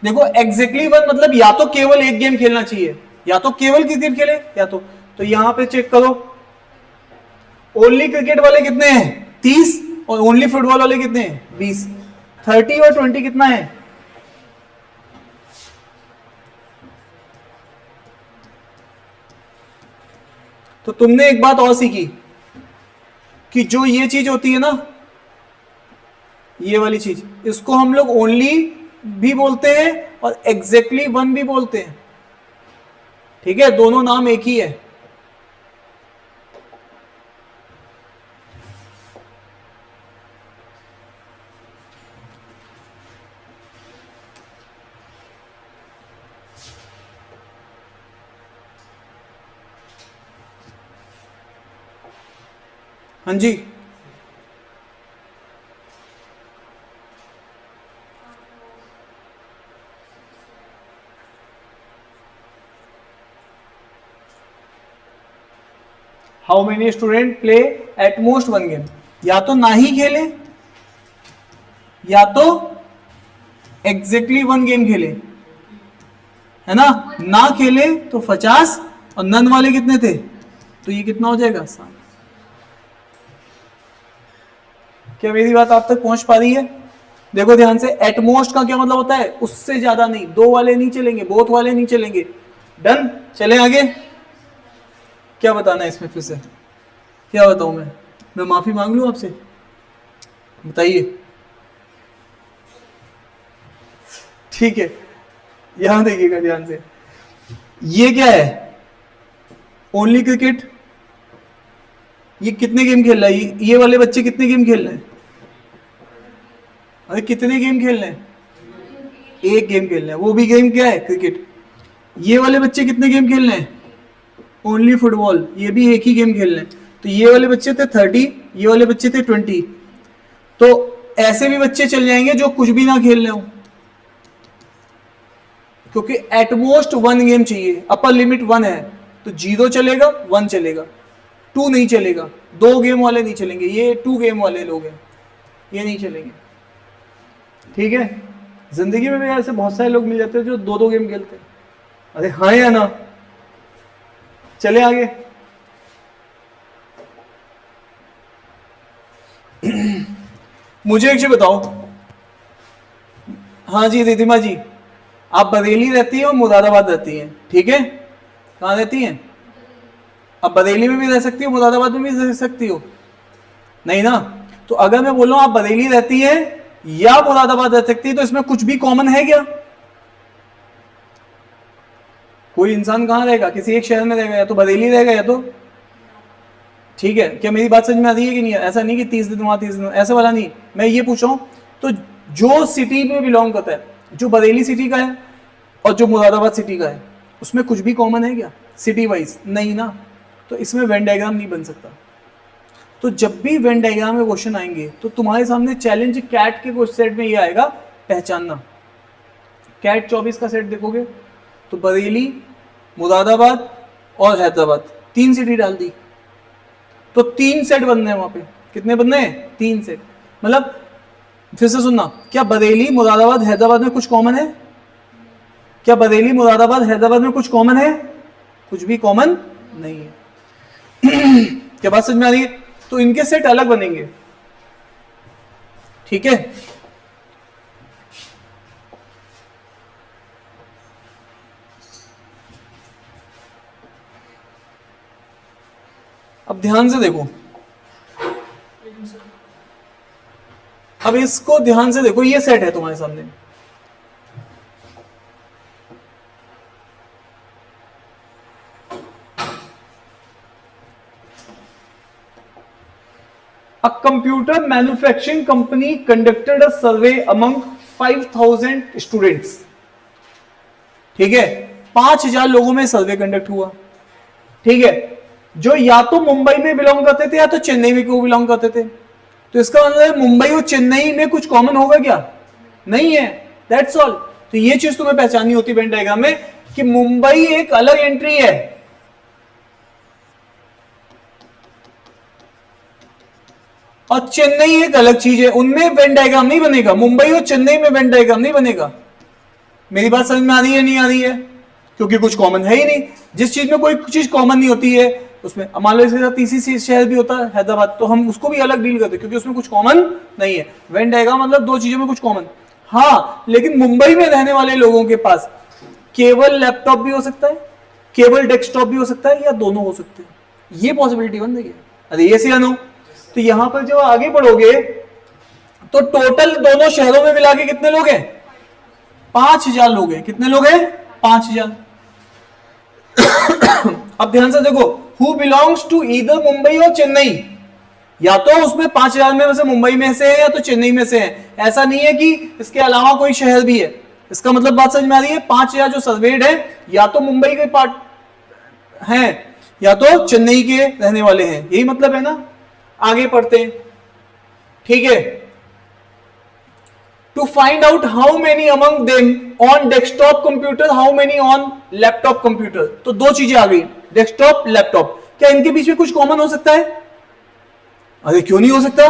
देखो एग्जैक्टली वन मतलब या तो केवल एक गेम खेलना चाहिए, या तो केवल क्रिकेट खेले, या तो यहां पे चेक करो, ओनली क्रिकेट वाले कितने हैं 30 और ओनली फुटबॉल वाले कितने हैं 20। 30 और 20 कितना है? तो तुमने एक बात और सीखी कि जो ये चीज होती है ना, ये वाली चीज, इसको हम लोग ओनली भी बोलते हैं और एग्जैक्टली वन भी बोलते हैं। ठीक है, दोनों नाम एक ही है। हाँ जी, how many student play at most one game, या तो ना ही खेले या तो एग्जैक्टली वन गेम खेले, है ना। ना खेले तो 50 और नन वाले कितने थे, तो ये कितना हो जाएगा 7। क्या मेरी बात आप तक पहुंच पा रही है? देखो ध्यान से, एटमोस्ट का क्या मतलब होता है, उससे ज्यादा नहीं, दो वाले नहीं चलेंगे, बोथ वाले नहीं चलेंगे। डन, चले आगे। क्या बताना है इसमें फिर से, क्या बताऊं मैं माफी मांग लूं आपसे, बताइए। ठीक है, यहां देखिएगा ध्यान से, ये क्या है ओनली क्रिकेट, ये कितने गेम खेल रहा है, ये वाले बच्चे कितने गेम खेल रहे हैं, अरे कितने गेम खेल रहे हैं, एक गेम खेल रहे हैं, वो भी गेम क्या है क्रिकेट। ये वाले बच्चे कितने गेम खेल रहे हैं, ओनली फुटबॉल, ये भी एक ही गेम खेल रहे हैं। तो ये वाले बच्चे थे 30, ये वाले बच्चे थे 20। तो ऐसे भी बच्चे चल जाएंगे जो कुछ भी ना खेल रहे हो, क्योंकि एटमोस्ट वन गेम चाहिए, अपर लिमिट 1 है, तो 0 चलेगा 1 चलेगा, 2 नहीं चलेगा, 2 गेम वाले नहीं चलेंगे, ये 2 गेम वाले लोग हैं, ये नहीं चलेंगे। ठीक है, जिंदगी में भी ऐसे बहुत सारे लोग मिल जाते हैं जो 2-2 गेम खेलते हैं। अरे हाँ या ना, चले आगे। मुझे एक चीज बताओ, हाँ जी रिधिमा जी, आप बरेली रहती हैं और मुरादाबाद रहती हैं, ठीक है, कहाँ रहती हैं? अब बरेली में भी रह सकती हो, मुरादाबाद में भी रह सकती हो, नहीं ना। तो अगर मैं बोल रहा हूं आप बरेली रहती है या मुरादाबाद रह सकती है, तो इसमें कुछ भी कॉमन है क्या? कोई इंसान कहां रहेगा, किसी एक शहर में रहेगा, या तो बरेली रहेगा या तो, ठीक है, क्या मेरी बात समझ में आ रही है कि नहीं? ऐसा नहीं कि 30 दिन वहां 30 दिन, ऐसा वाला नहीं। मैं ये पूछ रहा हूं, तो जो सिटी में बिलोंग करता है, जो बरेली सिटी का है और जो मुरादाबाद सिटी का है, उसमें कुछ भी कॉमन है क्या सिटी वाइज? नहीं ना, तो इसमें वेन डायग्राम नहीं बन सकता। तो जब भी वेन डायग्राम में क्वेश्चन आएंगे तो तुम्हारे सामने चैलेंज कैट के सेट में ये आएगा, पहचानना। कैट 24 का सेट देखोगे तो बरेली, मुरादाबाद और हैदराबाद 3 सिटी डाल दी, तो 3 सेट बनने हैं वहां पे। कितने बनने हैं? 3 सेट। मतलब फिर से सुनना, क्या बरेली, मुरादाबाद, हैदराबाद में कुछ कॉमन है? क्या बरेली, मुरादाबाद, हैदराबाद में कुछ कॉमन है? कुछ भी कॉमन नहीं है। क्या बात समझ में आ रही है? तो इनके सेट अलग बनेंगे, ठीक है। अब ध्यान से देखो, अब इसको ध्यान से देखो, ये सेट है तुम्हारे सामने, A computer manufacturing company conducted a survey among 5,000 students. ठीक है, 5,000 लोगों में सर्वे कंडक्ट हुआ, ठीक है, जो या तो मुंबई में बिलोंग करते थे या तो चेन्नई में क्यों बिलोंग करते थे। तो इसका मतलब है मुंबई और चेन्नई में कुछ कॉमन होगा क्या? नहीं है, दैट्स ऑल। तो ये चीज तुम्हें पहचाननी होती है वेन डायग्राम में कि मुंबई एक अलग एंट्री है, और चेन्नई एक अलग चीज है, उनमें वेन डायग्राम नहीं बनेगा। मुंबई और चेन्नई में वेन डायग्राम नहीं बनेगा। मेरी बात समझ में आ रही है नहीं आ रही है? क्योंकि कुछ कॉमन है ही नहीं। जिस चीज में कोई चीज कॉमन नहीं होती है उसमें, मान लो इसके साथ तीसरी शहर भी होता है हैदराबाद, तो हम उसको भी अलग डील करते हैं क्योंकि उसमें कुछ कॉमन नहीं है। वेन डायग्राम मतलब दो चीजों में कुछ कॉमन। हाँ, लेकिन मुंबई में रहने वाले लोगों के पास केवल लैपटॉप भी हो सकता है, केवल डेस्कटॉप भी हो सकता है, या दोनों हो सकते हैं। ये पॉसिबिलिटी बन रही है। अरे ये सी नो। तो यहां पर जब आगे बढ़ोगे तो टोटल दोनों शहरों में मिला के कितने लोग हैं? 5000 लोग हैं। कितने लोग हैं? 5000। अब ध्यान से देखो, who belongs to either Mumbai or Chennai. या तो उसमें 5000 में से मुंबई में से है या तो चेन्नई में से है। ऐसा नहीं है कि इसके अलावा कोई शहर भी है। इसका मतलब बात समझ में आ रही है? 5000 जो सर्वेड है या तो मुंबई के पार्ट हैं या तो चेन्नई के रहने वाले हैं। यही मतलब है ना। आगे पढ़ते हैं, ठीक है। To find out how many among them on desktop computer, how many on laptop computer. तो दो चीजें आ गई, डेस्कटॉप लैपटॉप। क्या इनके बीच में कुछ कॉमन हो सकता है? अरे क्यों नहीं हो सकता?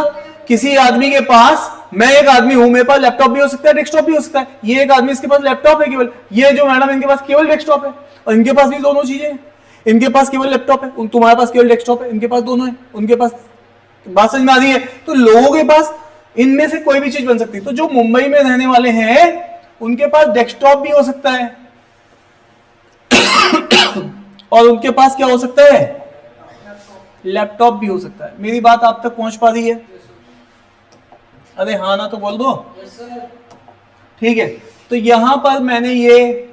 किसी आदमी के पास, मैं एक आदमी हूं, मेरे पास लैपटॉप भी हो सकता है, डेस्कटॉप भी हो सकता है। ये एक आदमी, इसके पास लैपटॉप है केवल, ये जो मैडम इनके पास केवल डेस्कटॉप है, और इनके पास भी दोनों चीजें हैं। इनके पास केवल लैपटॉप है, तुम्हारे पास केवल डेस्कटॉप है, इनके पास दोनों है, उनके पास। बात समझ में आ रही है? तो लोगों के पास इनमें से कोई भी चीज बन सकती है। तो जो मुंबई में रहने वाले हैं उनके पास डेस्कटॉप भी हो सकता है और उनके पास क्या हो सकता है? लैपटॉप भी हो सकता है। मेरी बात आप तक पहुंच पा रही है? अरे हाँ ना तो बोल दो। ठीक है। तो यहां पर मैंने ये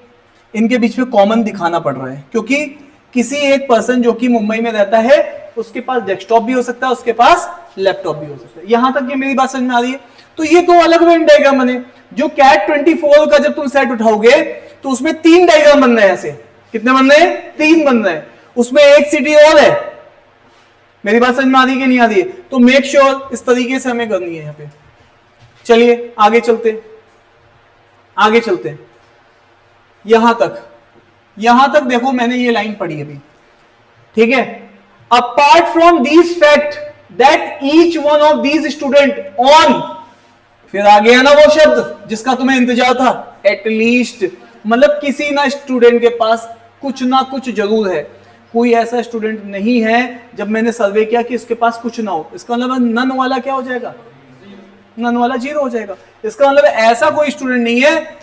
इनके बीच में कॉमन दिखाना पड़ रहा है क्योंकि किसी एक पर्सन जो कि मुंबई में रहता है उसके पास डेस्कटॉप भी हो सकता है, उसके पास लैपटॉप भी हो सकता है। यहां तक ये मेरी बात समझ में आ रही है? तो ये दो अलग वेन डायग्राम बने। जो कैट 24 का जब तुम सेट उठाओगे तो उसमें 3 डायग्राम बन रहे हैं। ऐसे कितने बन रहे हैं? 3 बन रहे हैं। उसमें एक सिटी और है। मेरी बात समझ में आ रही है कि नहीं आ रही है? तो मेक श्योर इस तरीके से हमें करनी है यहां पे। चलिए आगे चलते, आगे चलते यहां तक देखो, मैंने ये लाइन पढ़ी अभी, ठीक है। Apart from these fact that each one of these student on, फिर आ गया ना वो शब्द जिसका तुम्हें इंतजार था, एटलीस्ट। मतलब किसी ना स्टूडेंट के पास कुछ ना कुछ जरूर है। कोई ऐसा स्टूडेंट नहीं है जब मैंने सर्वे किया कि इसके पास कुछ ना हो। इसका मतलब नन वाला क्या हो जाएगा? नन वाला 0 हो जाएगा। इसका मतलब ऐसा कोई स्टूडेंट नहीं है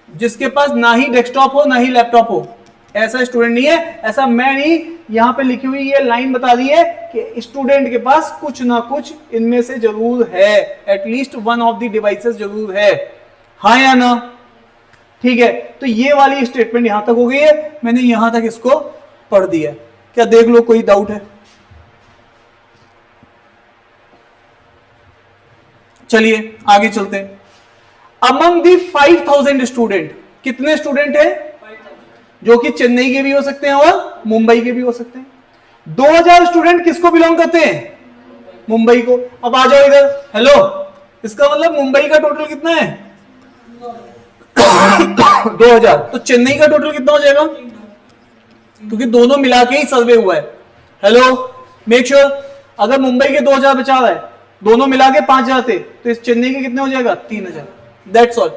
जिसके पास ना ही डेस्कटॉप हो ना ही लैपटॉप हो। ऐसा स्टूडेंट नहीं है। ऐसा मैं नहीं, यहां पे लिखी हुई ये लाइन बता रही है कि स्टूडेंट के पास कुछ ना कुछ इनमें से जरूर है, at least one of the devices जरूर है। हाँ या ना? ठीक है। तो ये वाली स्टेटमेंट यहां तक हो गई है। मैंने यहां तक इसको पढ़ दिया। क्या देख लो, कोई डाउट है? चलिए आगे चलते हैं। अमंग दी 5000 स्टूडेंट, कितने स्टूडेंट है? जो कि चेन्नई के भी हो सकते हैं और मुंबई के भी हो सकते हैं। 2000 स्टूडेंट किसको बिलोंग करते हैं? मुंबई को। अब आ जाओ इधर। हेलो, इसका मतलब मुंबई का टोटल कितना है? 2000। तो चेन्नई का टोटल कितना हो जाएगा? क्योंकि दोनों मिला के ही सर्वे हुआ है। Hello, make sure. अगर मुंबई के 2000 बचा हुआ है, दोनों मिला के 5000 थे, तो इस चेन्नई के कितने हो जाएगा? 3000। That's all.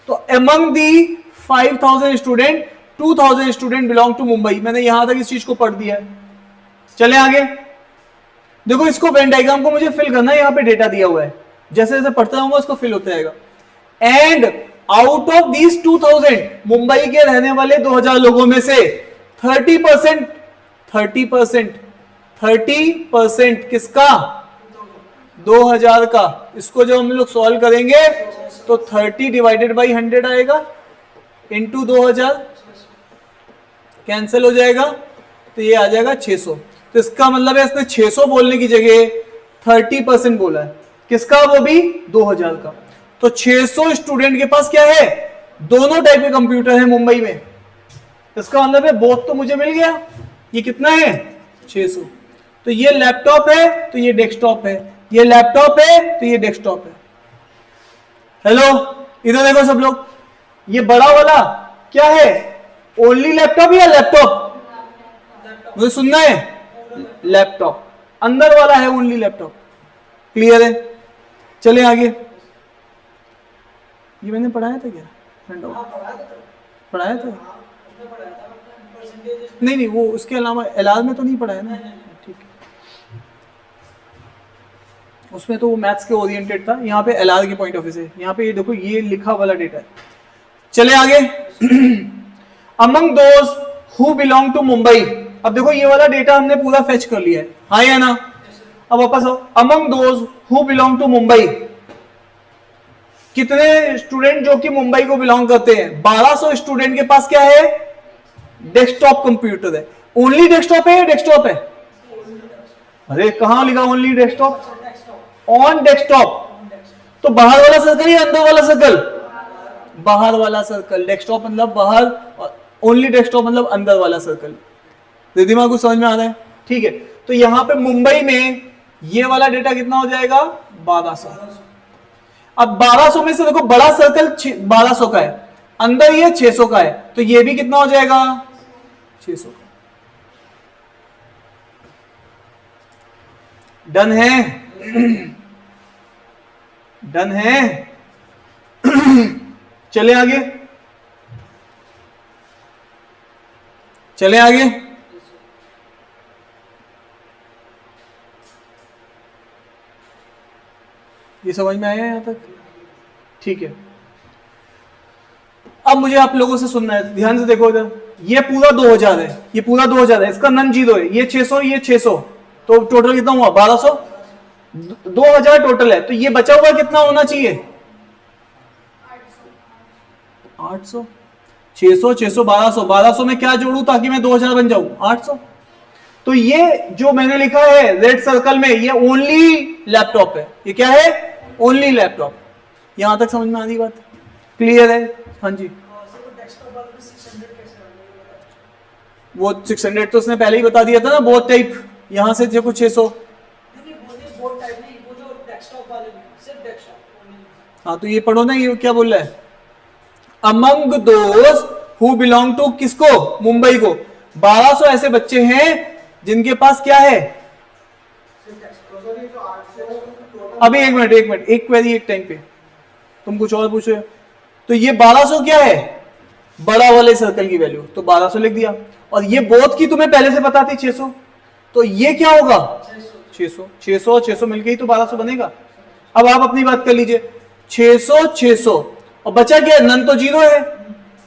तो among the 5000 student 2000 student belong to Mumbai. मैंने यहां तक इस चीज को पढ़ दिया है। चले आगे। देखो, इसको वेन डायग्राम को मुझे फिल करना है। यहां पे डेटा दिया हुआ है, जैसे जैसे पढ़ता रहूंगा उसको फिल होता जाएगा। And out of these 2000, Mumbai के रहने वाले 2000 लोगों में से 30% किसका? 2000 का। इसको जब हम लोग सॉल्व करेंगे तो 30 डिवाइडेड बाई 100 आएगा, इंटू 2000 कैंसिल हो जाएगा, तो ये आ जाएगा 600। तो इसका मतलब है इसने 600 बोलने की जगह 30% बोला है। किसका? वो भी 2000 का। तो 600 स्टूडेंट के पास क्या है? दोनों टाइप के कंप्यूटर है मुंबई में। इसका मतलब है बोथ तो मुझे मिल गया। ये कितना है? 600। तो ये लैपटॉप है तो ये डेस्कटॉप है, ये लैपटॉप है तो ये डेस्कटॉप है। हेलो, इधर देखो सब लोग, ये बड़ा वाला क्या है? ओनली लैपटॉप या लैपटॉप? मुझे सुनना है। लैपटॉप। अंदर वाला है ओनली लैपटॉप। क्लियर है? चले आगे। ये मैंने पढ़ाया था क्या? पढ़ाया था? नहीं, वो उसके अलावा इलाज में तो नहीं पढ़ाया ना। ठीक है, उसमें तो वो मैथ्स के ओरिएंटेड था, यहाँ पे एलआर के पॉइंट ऑफ व्यू से। यहाँ पे ये देखो, ये लिखा वाला डेटा है। चले आगे। Among those who belong to Mumbai. अब देखो ये वाला डेटा हमने पूरा फेच कर लिया है, हाँ या ना? अब वापस आओ। Among those who belong to Mumbai, कितने स्टूडेंट जो कि मुंबई को बिलोंग करते हैं? 1200 स्टूडेंट के पास क्या है? डेस्कटॉप कंप्यूटर है। ओनली डेस्कटॉप है या डेस्कटॉप है? अरे कहां लिखा ओनली डेस्कटॉप? On desktop. तो बाहर वाला सर्कल या अंदर वाला सर्कल? बाहर वाला सर्कल। डेस्कटॉप मतलब बाहर, और ओनली डेस्कटॉप मतलब अंदर वाला सर्कल। दिमाग को समझ में आ रहा है? ठीक है, तो यहां पे मुंबई में ये वाला डेटा कितना हो जाएगा? 1200। अब 1200 में से देखो बड़ा सर्कल 1200 का है, अंदर ये 600 का है, तो ये भी कितना हो जाएगा? 600 का। डन है? डन है? चले आगे, चले आगे। ये समझ में आया यहां तक? ठीक है, अब मुझे आप लोगों से सुनना है, ध्यान से देखो इधर। ये पूरा 2000 है, ये पूरा 2000 है, इसका नन 0 है। ये 600, ये 600, तो टोटल कितना हुआ? 1200। 2000 टोटल है, तो ये बचा हुआ कितना होना चाहिए? 800। 600, 600, 1200। 1200 में क्या जोड़ू ताकि मैं 2000 बन जाऊं? 800। तो ये जो मैंने लिखा है रेड सर्कल में, ये ओनली लैपटॉप है। ये क्या है? Only laptop. यहां तक समझ में आ रही बात? क्लियर है? हाँ जी। वो 600 तो उसने पहले ही बता दिया था ना, बोथ टाइप। यहां से देखो 600। हाँ, तो ये पढ़ो ना, ये क्या बोल रहा है? Among those who belong to, किसको? मुंबई को। 1200 ऐसे बच्चे हैं जिनके पास क्या है? अभी एक मिनट, एक क्वेरी एक टाइम पे, तुम कुछ और पूछो। तो ये 1200 क्या है? बड़ा वाले सर्कल की वैल्यू, तो 1200 लिख दिया। और ये बोथ की तुम्हें पहले से पता थी 600, तो ये क्या होगा? 600। 600 600 मिलके ही तो 1200 बनेगा। अब आप अपनी बात कर लीजिए, 600 600 और बचा क्या? नन तो 0 है,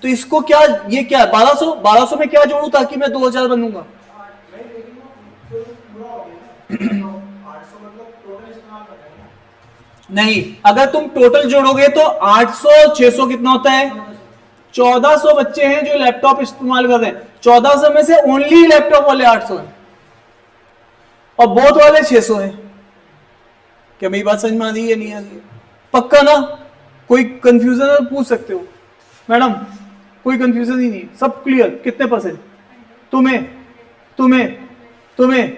तो इसको क्या, ये क्या है? 1200। 1200 में क्या जोड़ू ताकि मैं 2000 बनूंगा? नहीं, अगर तुम टोटल जोड़ोगे तो 800 600 कितना होता है? 1400 बच्चे हैं जो लैपटॉप इस्तेमाल कर रहे हैं। 1400 में से ओनली लैपटॉप वाले 800 हैं और बोथ वाले 600 हैं। क्या मेरी बात समझ में आ रही है? नहीं आ रही है? पक्का ना? कोई कंफ्यूजन है पूछ सकते हो मैडम, कोई कंफ्यूजन ही नहीं, सब क्लियर। कितने परसेंट? तुम्हें तुम्हें तुम्हें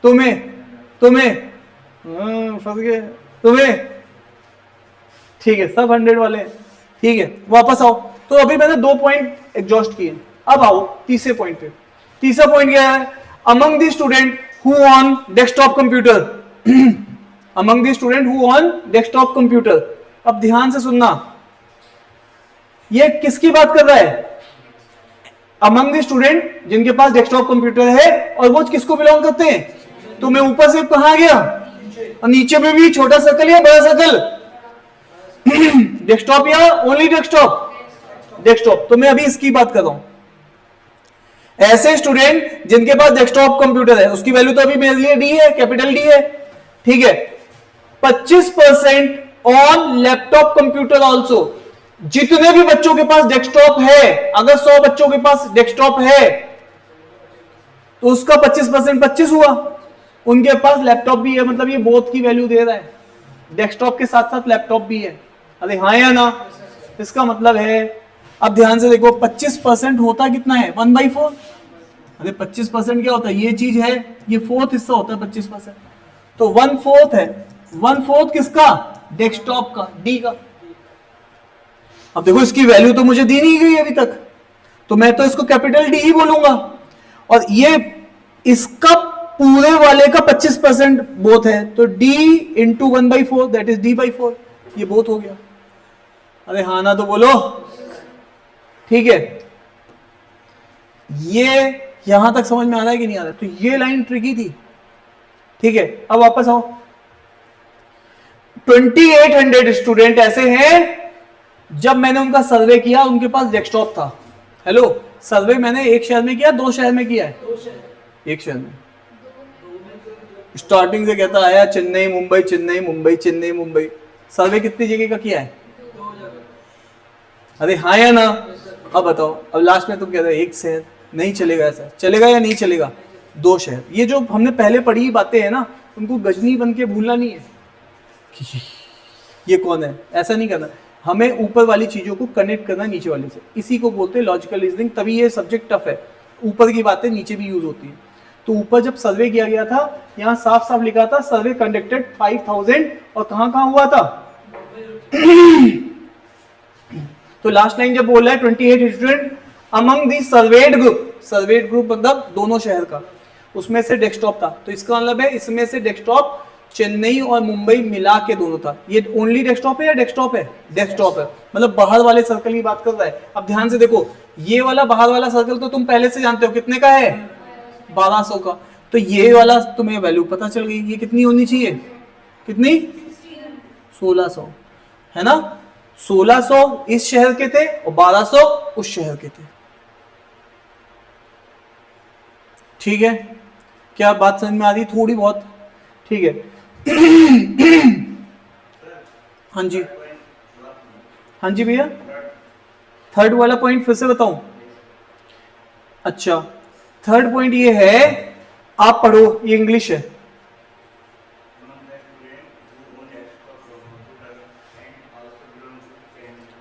तुम्हें तुम्हें फंस गए तुम्हें। ठीक है, सब 100 वाले हैं। ठीक है, वापस आओ। तो अभी मैंने 2 पॉइंट एग्जॉस्ट किए, अब आओ तीसरे पॉइंट पे। तीसरा पॉइंट क्या है? Among the student who on desktop computer. Among the student who on desktop computer. अब ध्यान से सुनना, ये किसकी बात कर रहा है? अमंग द स्टूडेंट जिनके पास डेस्कटॉप कंप्यूटर है, और वो किसको बिलोंग करते हैं? तो मैं ऊपर से कहां गया? और नीचे में भी छोटा सर्कल या बड़ा सर्कल? डेस्कटॉप या ओनली डेस्कटॉप? डेस्कटॉप। तो मैं अभी इसकी बात कर रहा हूं। ऐसे स्टूडेंट जिनके पास डेस्कटॉप कंप्यूटर है, उसकी वैल्यू तो अभी मेरे लिए डी है, कैपिटल डी है। ठीक है, 25% ऑन लैपटॉप कंप्यूटर ऑल्सो। जितने भी बच्चों के पास डेस्कटॉप है, अगर 100 बच्चों के पास डेस्कटॉप है तो उसका 25% 25 हुआ। उनके पास लैपटॉप भी है, मतलब ये बोथ की वैल्यू दे रहा है, डेस्कटॉप के साथ साथ लैपटॉप भी है। अरे हाँ या ना? इसका मतलब है, अब ध्यान से देखो, 25% होता कितना है? 1/4। अरे 25% क्या होता है? ये चीज है, ये फोर्थ हिस्सा होता है 25%, तो 1/4 है। 1/4 किसका? डेस्कटॉप का, डी का। अब देखो इसकी वैल्यू तो मुझे दी नहीं गई अभी तक, तो मैं तो इसको कैपिटल डी ही बोलूंगा। और ये इसका पूरे वाले का 25% बोथ है, तो d into 1/4 that is d/4, ये बोथ हो गया। अरे हाँ ना तो बोलो, ठीक है। ये यहां तक समझ में आ रहा है कि नहीं आ रहा है? तो ये लाइन ट्रिकी थी, ठीक है। अब वापस आओ, 2800 स्टूडेंट ऐसे हैं, जब मैंने उनका सर्वे किया उनके पास डेस्कटॉप था। हेलो, सर्वे मैंने एक शहर में किया, 2 शहर में किया है? एक शहर में। स्टार्टिंग से कहता आया चेन्नई मुंबई चेन्नई मुंबई चेन्नई मुंबई। सर्वे कितनी जगह का किया है? अरे हाँ या ना? अब बताओ, अब लास्ट में तुम कहते हो एक शहर नहीं चलेगा, ऐसा चलेगा या नहीं चलेगा? 2 शहर। ये जो हमने पहले पढ़ी बातें हैं ना, उनको गजनी बन के भूलना नहीं है कि ये कौन है, ऐसा नहीं करना। हमें ऊपर वाली चीजों को कनेक्ट करना नीचे वाले से, इसी को बोलते हैं लॉजिकल रीजनिंग। तभी ये सब्जेक्ट टफ है, ऊपर की बातें नीचे भी यूज होती है। तो ऊपर जब सर्वे किया गया था, यहाँ साफ साफ लिखा था सर्वे कंडक्टेड 5000, और कहां कहां हुआ था? तो लास्ट लाइन जब बोल रहा है 28 student among the served group, served group मतलब दोनों शहर का, उसमें से डेस्कटॉप था। तो इसका मतलब है इसमें से डेस्कटॉप चेन्नई और मुंबई मिला के दोनों था। ये ओनली डेस्कटॉप है या डेस्कटॉप है? डेस्कटॉप है, मतलब बाहर वाले सर्कल की बात कर रहा है। अब ध्यान से देखो, ये वाला बाहर वाला सर्कल तो तुम पहले से जानते हो कितने का है, 1200 का। तो ये वाला तुम्हें वैल्यू पता चल गई, ये कितनी होनी चाहिए? कितनी? 1600, है ना? 1600 इस शहर के थे और 1200 उस शहर के थे। ठीक है, क्या बात समझ में आ रही? थोड़ी बहुत, ठीक है। हाँ जी, हाँ जी भैया, थर्ड वाला पॉइंट फिर से बताऊं? अच्छा, थर्ड पॉइंट ये है, आप पढ़ो, ये इंग्लिश है।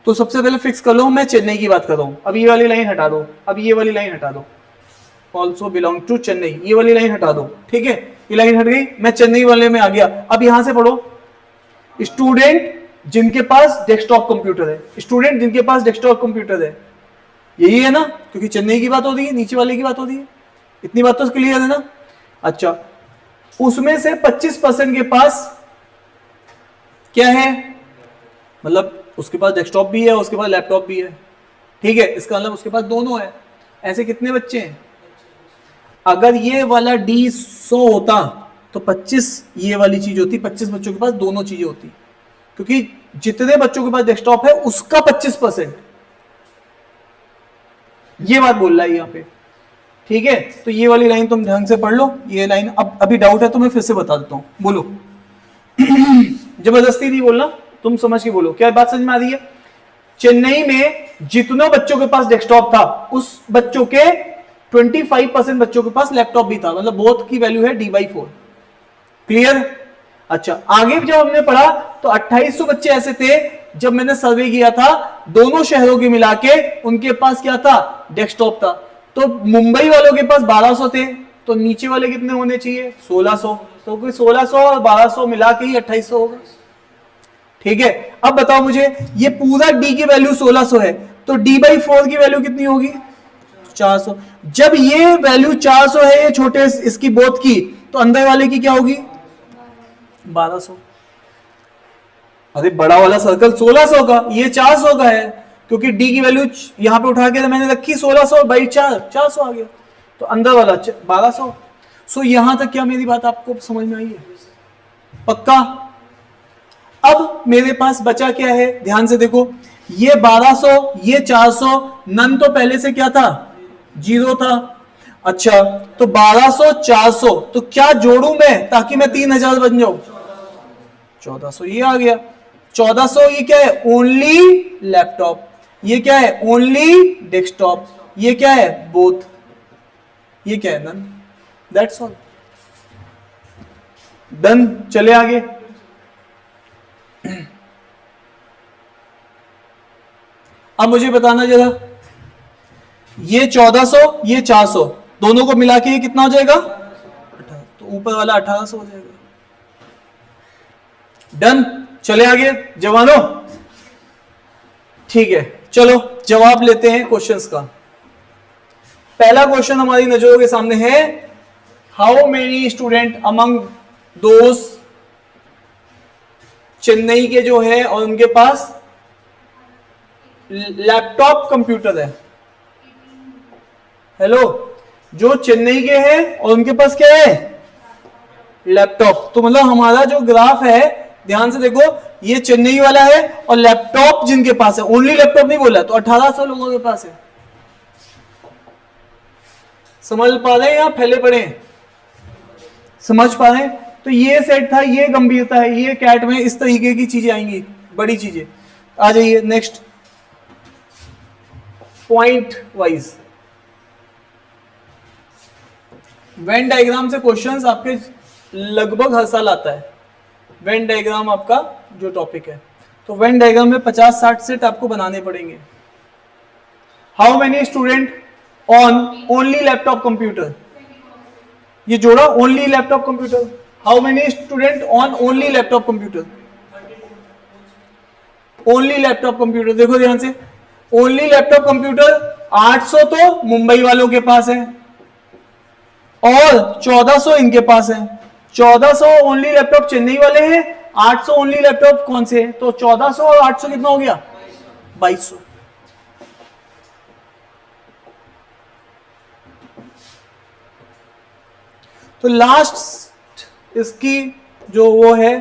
तो सबसे पहले फिक्स कर लो, मैं चेन्नई की बात कर रहा हूं। अब ये वाली लाइन हटा दो, अब ये वाली लाइन हटा दो, ऑल्सो बिलोंग टू चेन्नई, ये वाली लाइन हटा दो, ठीक है। ये लाइन हट गई, मैं चेन्नई वाले में आ गया। अब यहां से पढ़ो, स्टूडेंट जिनके पास डेस्कटॉप कंप्यूटर है, स्टूडेंट जिनके पास डेस्कटॉप कंप्यूटर है, यही है ना? क्योंकि चेन्नई की बात हो रही है, नीचे वाले की बात हो रही है, इतनी बात तो क्लियर है ना? अच्छा, उसमें से 25% के पास क्या है, मतलब उसके पास डेस्कटॉप भी है, उसके पास लैपटॉप भी है, ठीक है। इसका मतलब उसके पास दोनों है। ऐसे कितने बच्चे हैं? अगर ये वाला D 100 होता तो 25 ये वाली चीज होती, 25 बच्चों के पास दोनों चीजें होती, क्योंकि जितने बच्चों के पास डेस्कटॉप है उसका 25%, ये बात बोल रहा है यहाँ पे, ठीक है। तो ये वाली लाइन तुम ढंग से पढ़ लो, ये लाइन। अब अभी डाउट है तो मैं फिर से बता देता हूं, बोलो। जबरदस्ती नहीं बोलना, तुम समझ के बोलो। क्या बात समझ में आ रही है? चेन्नई में जितने बच्चों के पास डेस्कटॉप था, उस बच्चों के 25% बच्चों के पास लैपटॉप भी था, मतलब बोथ की वैल्यू है D/4। क्लियर? अच्छा, आगे जब हमने पढ़ा तो 2800 बच्चे ऐसे थे, जब मैंने सर्वे किया था दोनों शहरों के मिला के, उनके पास क्या था? डेस्कटॉप था। तो मुंबई वालों के पास 1200 थे, तो नीचे वाले कितने होने चाहिए? 1600। तो कोई 1600 और 1200 मिला के ही 2800 होगा, ठीक है। अब बताओ मुझे, ये पूरा D की वैल्यू 1600 है, तो D/4 की वैल्यू कितनी होगी? 400। जब ये वैल्यू 400 है, ये छोटे इसकी बोथ की, तो अंदर वाले की क्या होगी? 1200। अरे बड़ा वाला सर्कल 1600 का, ये 400 का है, क्योंकि D की वैल्यू यहां पे उठा के मैंने रखी 1600 बाई 400 आ गया, तो अंदर वाला 1200। सो यहां तक क्या मेरी बात आपको समझ में आई है? पक्का? अब मेरे पास बचा क्या है, ध्यान से देखो, ये 1200, ये 400, नन तो पहले से क्या था? 0 था। अच्छा, तो 1200 400, तो क्या जोड़ू मैं ताकि मैं 3000 बन जाऊं? 1400 ये आ गया। 1400 ये क्या है? Only laptop. ये क्या है? Only desktop. ये क्या है? बोथ। ये क्या है? नन। That's all, done. चले आगे। अब मुझे बताना जरा, ये 1400, ये 400, दोनों को मिला के ये कितना हो जाएगा? 18। तो ऊपर वाला 1800 हो जाएगा। डन। चले आगे जवानों, ठीक है। चलो जवाब लेते हैं क्वेश्चंस का। पहला क्वेश्चन हमारी नजरों के सामने है, how many student among those Chennai के जो है और उनके पास लैपटॉप कंप्यूटर है। हेलो, जो चेन्नई के हैं और उनके पास क्या है, लैपटॉप। तो मतलब हमारा जो ग्राफ है, ध्यान से देखो, ये चेन्नई वाला है और लैपटॉप जिनके पास है, ओनली लैपटॉप नहीं बोला, तो 1800 लोगों के पास है। समझ पा रहे हैं या फैले पड़े हैं? समझ पा रहे हैं? तो ये सेट था, ये गंभीरता है, ये कैट में इस तरीके की चीजें आएंगी, बड़ी चीजें। आ जाइए next, point wise Venn diagram से क्वेश्चंस आपके लगभग हर साल आता है। वेन डायग्राम आपका जो टॉपिक है, तो वेन डायग्राम में 50-60 सेट आपको बनाने पड़ेंगे। How many student on only laptop computer, ये जोड़ा only laptop computer. How many student on only laptop computer, only laptop computer. देखो ध्यान से, ओनली लैपटॉप कंप्यूटर 800 तो मुंबई वालों के पास है और 1400 इनके पास है। 1400 ओनली लैपटॉप चेन्नई वाले हैं, 800 ओनली लैपटॉप कौन से है, तो 1400 और 800 कितना हो गया, 2200। तो लास्ट इसकी जो वो है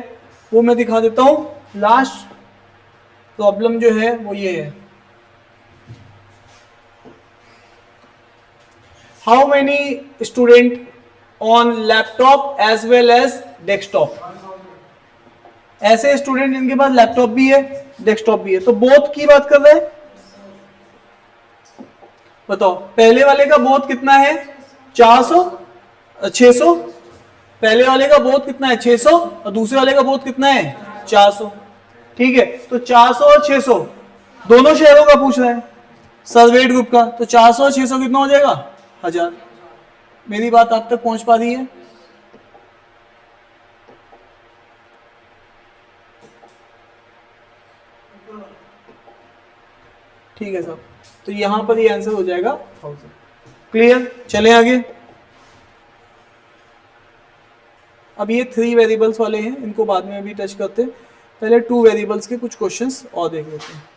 वो मैं दिखा देता हूं। लास्ट प्रॉब्लम जो है वो ये है, how many student on laptop as well as desktop. ऐसे स्टूडेंट जिनके पास लैपटॉप भी है डेस्कटॉप भी है, तो बोथ की बात कर रहे हैं। बताओ, पहले वाले का बोथ कितना है, 400 600। पहले वाले का बोथ कितना है, 600, और दूसरे वाले का बोथ कितना है, 400। ठीक है, तो 400 और 600 दोनों शहरों का पूछ रहा है, सर्वेड ग्रुप का, तो 400 और 600 कितना हो जाएगा, 1000। मेरी बात आप तक पहुंच पा रही है? ठीक है साहब, तो यहां पर ये आंसर हो जाएगा 1000। क्लियर? चलें आगे। अब ये 3 वेरिएबल्स वाले हैं, इनको बाद में भी टच करते हैं, पहले 2 वेरिएबल्स के कुछ क्वेश्चंस और देख लेते हैं।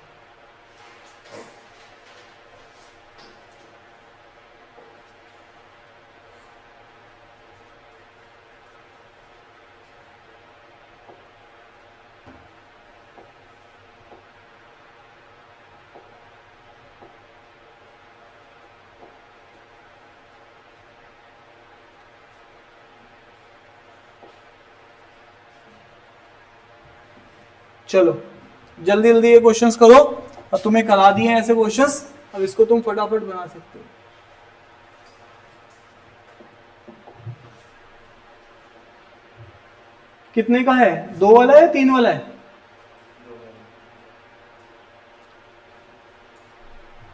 चलो जल्दी जल्दी ये क्वेश्चंस करो, और तुम्हें करा दिए हैं ऐसे क्वेश्चंस, अब इसको तुम फटाफट बना सकते हो। कितने का है, 2 वाला है 3 वाला है?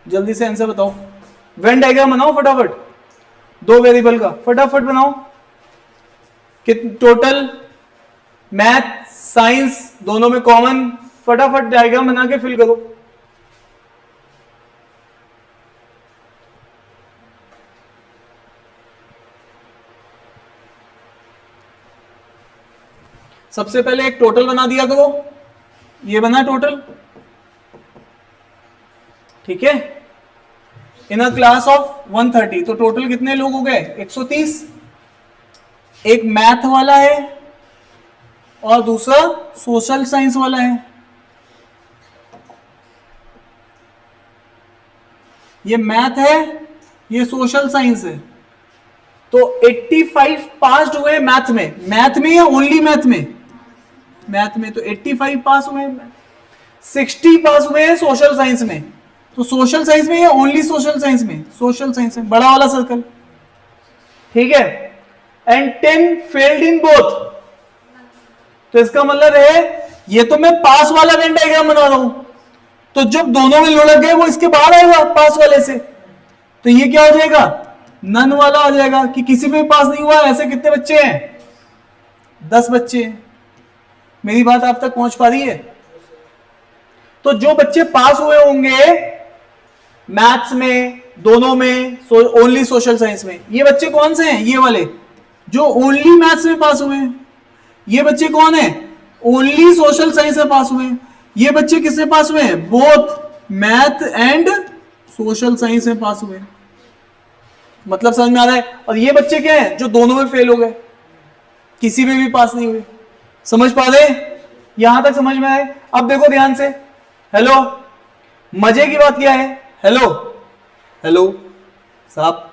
जल्दी से आंसर बताओ। वेन डायग्राम बनाओ फटाफट, 2 वेरिएबल का फटाफट बनाओ। टोटल मैथ साइंस दोनों में कॉमन, फटाफट डायग्राम बना के फिल करो। सबसे पहले एक टोटल बना दिया करो, ये बना टोटल, ठीक है, इन अ क्लास ऑफ 130, तो टोटल कितने लोग हो गए, 130। एक मैथ वाला है और दूसरा सोशल साइंस वाला है। ये मैथ है, ये सोशल साइंस है। तो 85 पास हुए मैथ में, मैथ में या ओनली मैथ में, मैथ में, तो 85 पास हुए, 60 पास हुए हैं सोशल साइंस में। तो सोशल साइंस में या ओनली सोशल साइंस में, सोशल साइंस में, बड़ा वाला सर्कल, ठीक है। एंड 10 फेल्ड इन बोथ, तो इसका मतलब है ये तो मैं पास वाला वेन डायग्राम बना रहा हूं, तो जब दोनों में लुढ़क गए वो इसके बाहर आएगा पास वाले से, तो ये क्या हो जाएगा, नन वाला हो जाएगा, कि किसी में पास नहीं हुआ। ऐसे कितने बच्चे हैं, 10 बच्चे हैं। मेरी बात आप तक पहुंच पा रही है? तो जो बच्चे पास हुए होंगे मैथ्स में, दोनों में, ओनली सोशल साइंस में, ये बच्चे कौन से हैं, ये वाले जो ओनली मैथ्स में पास हुए हैं। ये बच्चे कौन है? ओनली सोशल साइंस में पास हुए हैं। ये बच्चे किससे पास हुए हैं? Both math and social science में पास हुए हैं। मतलब समझ में आ रहा है? और ये बच्चे क्या है? जो दोनों में फेल हो गए, किसी में भी पास नहीं हुए। समझ पा रहे? यहां तक समझ में आए? अब देखो ध्यान से। हेलो, मजे की बात क्या है? हेलो हेलो साहब,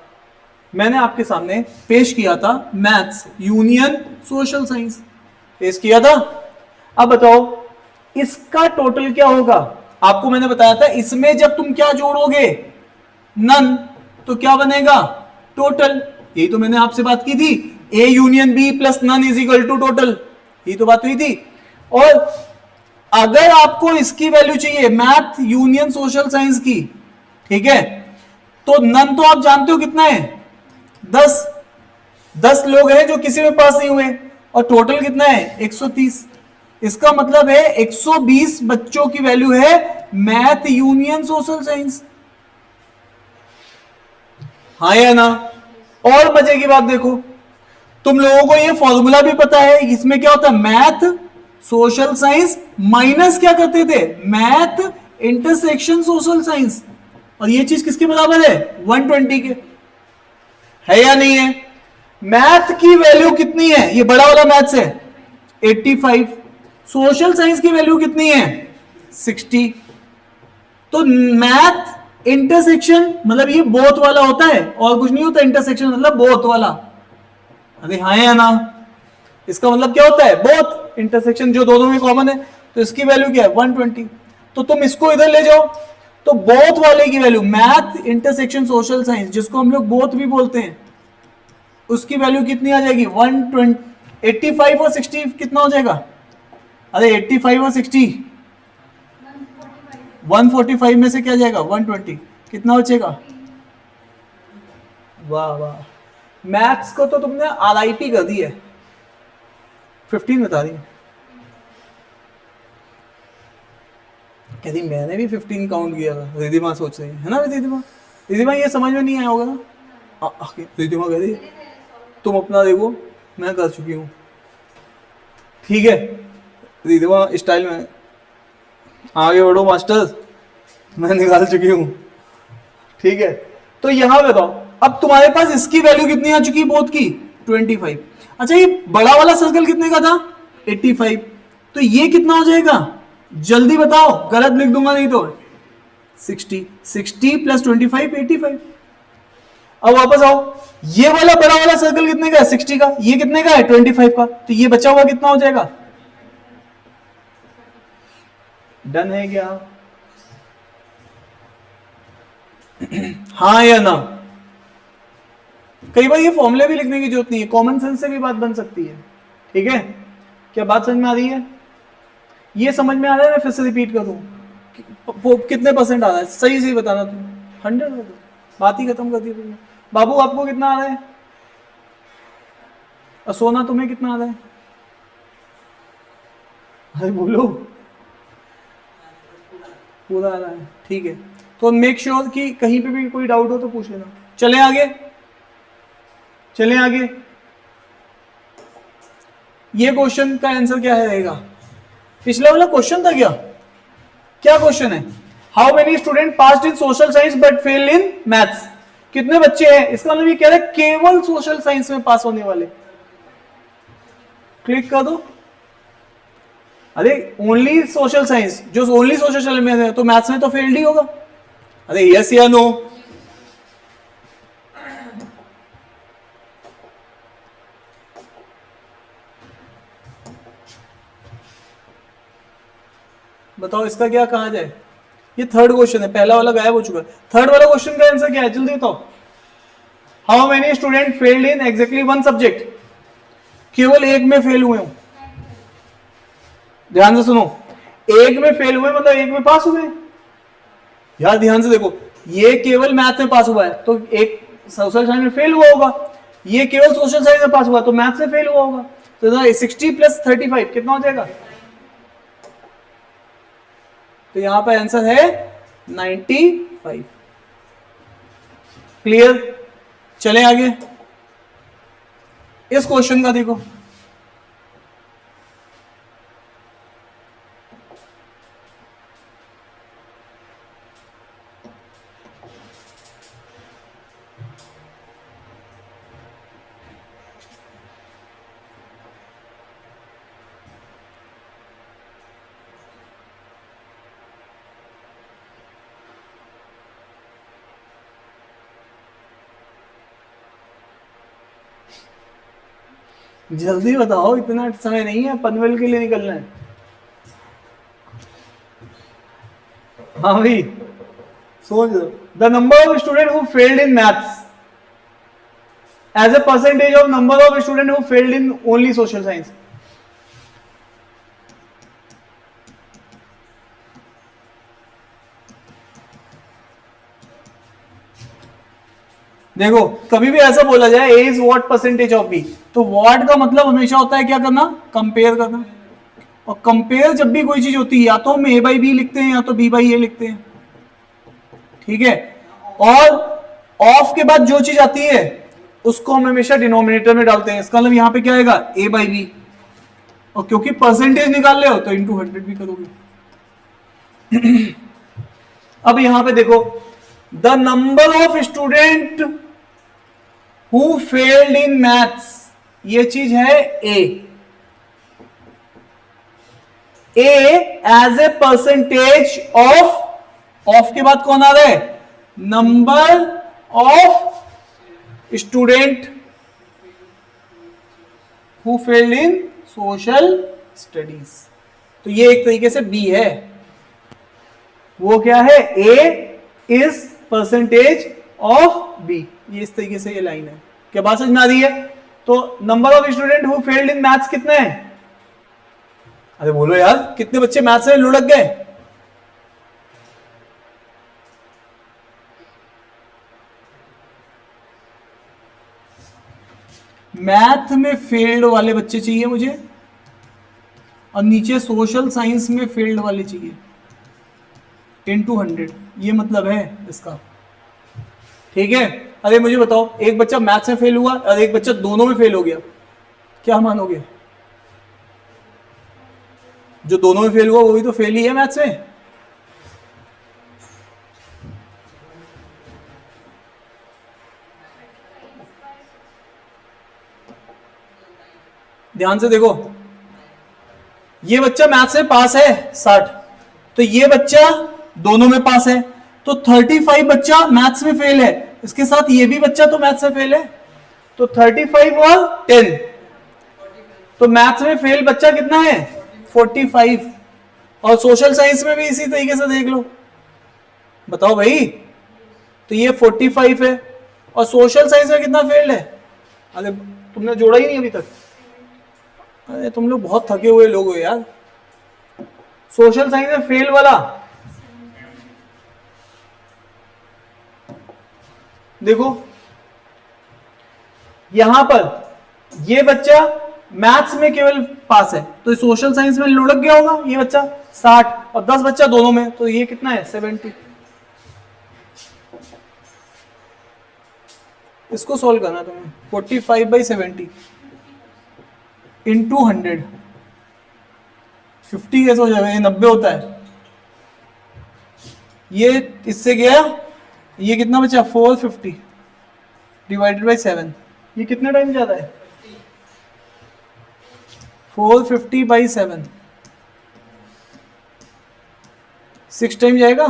मैंने आपके सामने पेश किया था मैथ्स यूनियन सोशल साइंस, पेश किया था। अब बताओ इसका टोटल क्या होगा? आपको मैंने बताया था इसमें जब तुम क्या जोड़ोगे? नन, तो क्या बनेगा? टोटल। यही तो मैंने आपसे बात की थी, A union B plus none is equal to total. यही तो बात हुई थी। और अगर आपको इसकी वैल्यू चाहिए मैथ यूनियन सोशल साइंस की, ठीक है, तो नन तो आप जानते हो कितना है? 10 लोग हैं जो किसी में पास नहीं हुए, और टोटल कितना है? 130। इसका मतलब है 120 बच्चों की वैल्यू है मैथ यूनियन सोशल साइंस। हाँ या ना? और मजे की बात देखो, तुम लोगों को ये फॉर्मूला भी पता है, इसमें क्या होता है? मैथ सोशल साइंस माइनस क्या करते थे? Math intersection social science. और ये चीज किसके बराबर है? 120 के। है या नहीं है? मैथ की वैल्यू कितनी है? ये बड़ा वाला मैथ्स है 85। सोशल साइंस की वैल्यू कितनी है? 60। तो मैथ इंटरसेक्शन मतलब ये बोथ वाला होता है, और कुछ नहीं होता। इंटरसेक्शन मतलब बोथ वाला। अरे हाँ या ना? इसका मतलब क्या होता है? बोथ। इंटरसेक्शन जो दोनों में कॉमन है, तो इसकी वैल्यू क्या है? 120। तो तुम इसको इधर ले जाओ, तो बोथ वाले की value math intersection social science, जिसको हम लोग बोथ भी बोलते हैं, उसकी वैल्यू कितनी आ जाएगी? 120। 85 और 60 कितना हो जाएगा? अरे 85 और 60, 145 में से क्या जाएगा? 120। कितना बचेगा? वाह वाह, मैथ्स को तो तुमने आरआईपी कर दी है। 15 बता दी। कहती मैंने भी 15 काउंट किया था। रिधिमा सोच रही है ना? रिधिमा, रिधिमा ये समझ में नहीं आया होगा ना? रिधिमा कह रही तुम अपना देखो, मैं कर चुकी हूँ। ठीक है, रिधिमा स्टाइल में आगे बढ़ो मास्टर, मैं निकाल चुकी हूँ। ठीक है, तो यहां बताओ अब तुम्हारे पास इसकी वैल्यू कितनी आ चुकी है? बोथ की 25। अच्छा, ये बड़ा वाला सर्कल कितने का था? 85। तो ये कितना हो जाएगा? जल्दी बताओ, गलत लिख दूंगा नहीं तो। 60। 60 प्लस 25 85। अब वापस आओ, ये वाला बड़ा वाला सर्कल कितने का है? 60 का। ये कितने का है? 25 का। तो ये बचा हुआ कितना हो जाएगा? डन है क्या? हाँ या ना? कई बार ये फॉर्मूले भी लिखने की जरूरत नहीं है, कॉमन सेंस से भी बात बन सकती है। ठीक है, क्या बात समझ में आ रही है? ये समझ में आ रहा है? मैं फिर से रिपीट कर दूं, कितने परसेंट आ रहा है? सही सही बताना तुम। 100। बात ही खत्म कर दी तुमने। बाबू आपको कितना आ रहा है? और सोना तुम्हें कितना आ रहा है? अरे बोलो। पूरा आ रहा है, ठीक है। तो मेक श्योर कि कहीं पे भी कोई डाउट हो तो पूछ लेना। चले आगे, चले आगे। ये क्वेश्चन का आंसर क्या रहेगा? पिछला वाला क्वेश्चन था क्या? क्या क्वेश्चन है? How many student passed in social science but fail in maths? कितने बच्चे हैं? इसका मतलब ये कह रहा है केवल सोशल साइंस में पास होने वाले। क्लिक कर दो। अरे ओनली सोशल साइंस, जो ओनली सोशल में है तो मैथ्स में तो फेल्ड ही होगा। अरे यस या नो? बताओ इसका क्या कहा जाए? ये थर्ड क्वेश्चन है, पहला वाला गायब हो चुका है। थर्ड वाला क्वेश्चन का आंसर क्या है? जल्दी बताओ। How many student failed in exactly one subject? केवल एक में फेल हुए हूं। ध्यान से सुनो, एक में फेल हुए मतलब एक में पास हुए। यार ध्यान से देखो, ये केवल मैथ में पास हुआ है तो एक सोशल साइंस में फेल हुआ होगा। ये केवल सोशल साइंस में पास हुआ तो मैथ में फेल हुआ होगा। तो 60 प्लस 35 कितना हो जाएगा? तो यहां पर आंसर है 95। क्लियर? चले आगे। इस क्वेश्चन का देखो, जल्दी बताओ, इतना समय नहीं है, पनवेल के लिए निकलना है। हाँ भाई सोच लो, the number of student who failed in maths as a percentage of number of student who failed in only social science. देखो कभी भी ऐसा बोला जाए A is what percentage of B, तो व्हाट का मतलब हमेशा होता है क्या करना, कंपेयर करना। और कंपेयर जब भी कोई चीज होती है, या तो हम ए बाई बी लिखते हैं या तो बी बाई ए लिखते हैं, ठीक है। और ऑफ के बाद जो चीज आती है उसको हम हमेशा डिनोमिनेटर में डालते हैं। इसका मतलब यहां पे क्या आएगा, ए बाई बी, और क्योंकि परसेंटेज निकाल रहे हो तो इंटू 100 भी करोगे। अब यहां पे देखो, the number of student who failed in maths, ये चीज है ए एज ए परसेंटेज ऑफ के बाद कौन आ रहा है, number of student who failed in social studies. तो ये एक तरीके से बी है, वो क्या है, ए इज परसेंटेज ऑफ बी। ये इस तरीके से ये लाइन है, क्या बात समझ में आ रही है। तो number of student who failed in maths कितने हैं, अरे बोलो यार, कितने बच्चे मैथ्स में लुढ़क गए। मैथ में फेल्ड वाले बच्चे चाहिए मुझे, और नीचे सोशल साइंस में फेल्ड वाले चाहिए, इनटू 100, ये मतलब है इसका, ठीक है। अरे मुझे बताओ, एक बच्चा मैथ्स में फेल हुआ और एक बच्चा दोनों में फेल हो गया, क्या मानोगे। जो दोनों में फेल हुआ वो भी तो फेल ही है मैथ्स में। ध्यान से देखो, ये बच्चा मैथ्स में पास है 60, तो ये बच्चा दोनों में पास है, तो 35 बच्चा मैथ्स में फेल है, इसके साथ ये भी बच्चा तो मैथ्स में फेल है, तो 35 और 10, तो मैथ्स में फेल बच्चा कितना है, 45। और सोशल साइंस में भी इसी तरीके से देख लो, बताओ भाई, तो ये 45 है, और सोशल साइंस में कितना फेल्ड है, अरे तुमने जोड़ा ही नहीं अभी तक, अरे तुम लोग बहुत थके हुए लोग हो यार। सोशल साइंस में फेल वाला देखो, यहां पर ये बच्चा मैथ्स में केवल पास है, तो सोशल साइंस में लुढ़क गया होगा ये बच्चा 60, और 10 बच्चा दोनों में, तो ये कितना है 70। इसको सॉल्व करना तुम्हें, 45/70 इंटू 100, 50 कैसे हो जाएगा, ये 90 होता है। ये इससे गया, ये कितना बचा 450 डिवाइडेड बाई 7, ये कितने टाइम जाता है 450/7, 6 टाइम जाएगा,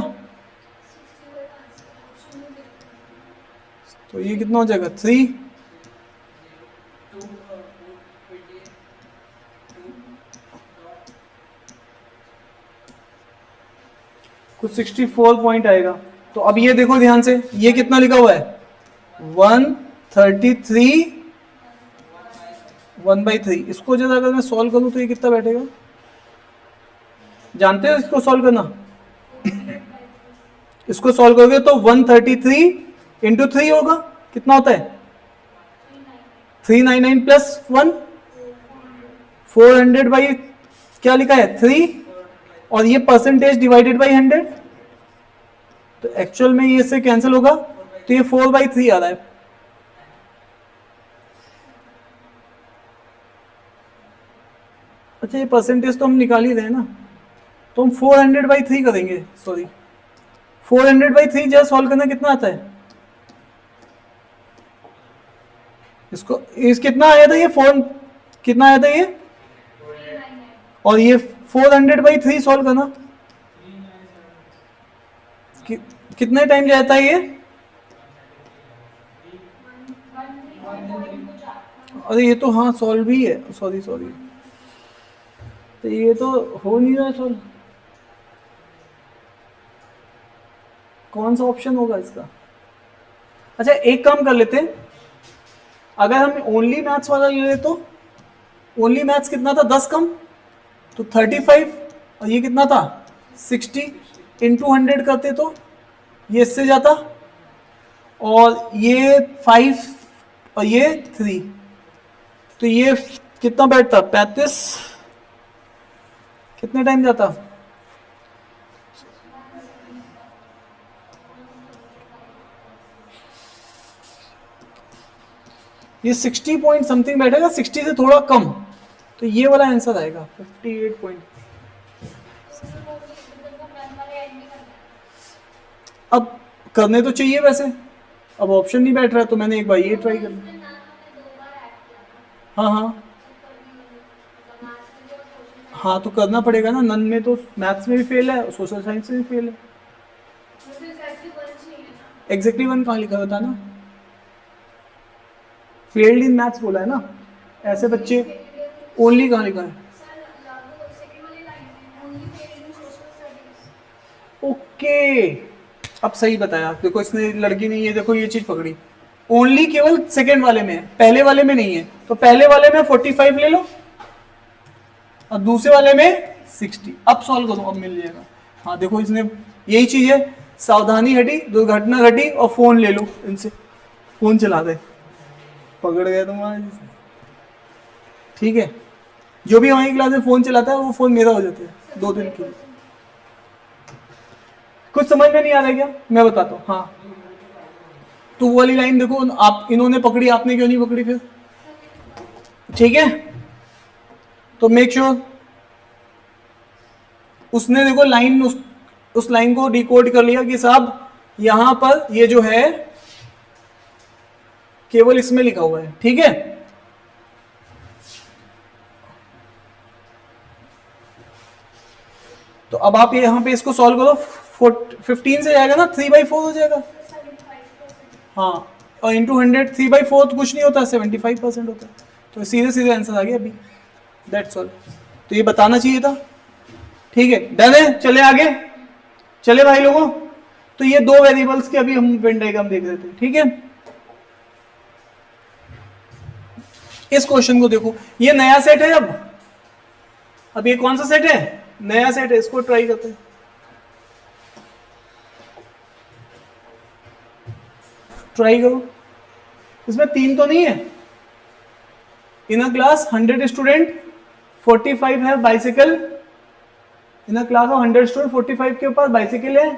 तो ये कितना हो जाएगा 3, कुछ 64 पॉइंट आएगा। तो अब ये देखो ध्यान से, ये कितना लिखा हुआ है 133 1/3। इसको जरा अगर मैं सॉल्व करूं तो ये कितना बैठेगा, जानते हो इसको सॉल्व करना, इसको सॉल्व करोगे तो 133 इंटू 3 होगा, कितना होता है 399 प्लस 1, 400 बाई क्या लिखा है 3, और ये परसेंटेज डिवाइडेड बाई 100, तो एक्चुअल में ये से कैंसिल होगा, तो ये 4/3 आ रहा है। अच्छा ये परसेंटेज तो हम निकाल ही रहे हैं ना, तो हम 400/3 करेंगे, सॉरी 400/3 जरा सॉल्व करना कितना आता है इसको, इस कितना आया था ये, 4 कितना आया था ये, और ये 400/3 सॉल्व करना कि, कितने टाइम जाता है ये, अरे ये तो हाँ सॉल्व ही है, सॉरी सॉरी, तो ये तो हो नहीं रहा सॉल्व, कौन सा ऑप्शन होगा इसका। अच्छा एक काम कर लेते हैं, अगर हम ओनली मैथ्स वाला ले ले तो ओनली मैथ्स कितना था 10 कम तो 35, और ये कितना था 60, इंटू 100 करते तो ये इससे जाता, और ये 5 और ये 3, तो ये कितना बैठता 35, कितने टाइम जाता, ये 60 पॉइंट समथिंग बैठेगा, 60 से थोड़ा कम, तो ये वाला आंसर आएगा 58 पॉइंट। अब करने तो चाहिए वैसे, अब ऑप्शन नहीं बैठ रहा तो मैंने एक बार ये ट्राई कर लिया। हाँ हाँ हाँ, तो करना पड़ेगा ना, नन में तो मैथ्स में भी फेल है, सोशल साइंस में भी फेल है। एग्जैक्टली 1 कहाँ लिखा होता ना, फेल्ड इन मैथ्स बोला है ना, ऐसे बच्चे ओनली कहाँ लिखा है, ओके अब सही बताया, देखो इसने लड़की ने ये देखो ये चीज पकड़ी, ओनली केवल सेकंड वाले में है, पहले वाले में नहीं है, तो पहले वाले में 45 ले लो और दूसरे वाले में 60, अब सॉल्व करो, अब मिल जाएगा। हाँ देखो इसने यही चीज है, सावधानी हटी, दुर्घटना घटी, और फोन ले लो इनसे, फोन चला दे, पकड़ गए तुम आज। ठीक है, जो भी हमारी क्लास में फोन चलाता है वो फोन मेरा हो जाता है 2 दिन के लिए। कुछ समझ में नहीं आ रहा क्या, मैं बताता हूँ। हाँ तो वो वाली लाइन देखो, आप इन्होंने पकड़ी, आपने क्यों नहीं पकड़ी फिर, ठीक है, तो मेक श्योर उसने देखो लाइन उस लाइन को डिकोड कर लिया कि साहब यहां पर ये जो है केवल इसमें लिखा हुआ है, ठीक है। तो अब आप यहां पे इसको सॉल्व करो, 15 से जाएगा ना 3/4 हो जाएगा, हाँ, और इंटू 100 3/4 कुछ नहीं होता, 75% होता है, तो सीधे सीधे आंसर आ गया अभी, दैट्स ऑल। तो ये बताना चाहिए था, ठीक है, डन है, चले आगे, चले भाई लोगों। तो ये 2 वेरिएबल्स के अभी हम वेन डायग्राम देख रहे थे, ठीक है। इस क्वेश्चन को देखो, ये नया सेट है, अब ये कौन सा सेट है, नया सेट है, इसको ट्राई करते हैं। ट्राई करो, इसमें 3 तो नहीं है, इन अ क्लास 100 स्टूडेंट 45 है bicycle, in a class of 100 student 45 के पास बाइसिकल है,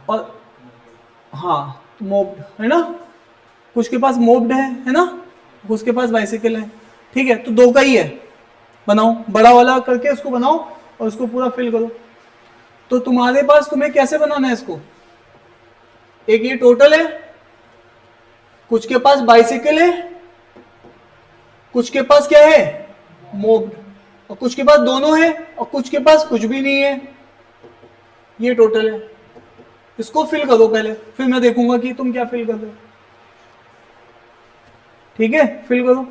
और हाँ मोब्ड है ना, कुछ के पास मोब्ड है ना, कुछ के पास बाइसिकल है, ठीक है, तो 2 का ही है, बनाओ बड़ा वाला करके इसको बनाओ और उसको पूरा फिल करो। तो तुम्हारे पास तुम्हें कैसे बनाना है इसको, एक ये टोटल है, कुछ के पास बाइसिकल है, कुछ के पास क्या है मोब्ड, और कुछ के पास दोनों है, और कुछ के पास कुछ भी नहीं है, ये टोटल है। इसको फिल करो पहले, फिर मैं देखूंगा कि तुम क्या फिल कर रहे हो, ठीक है, फिल करो।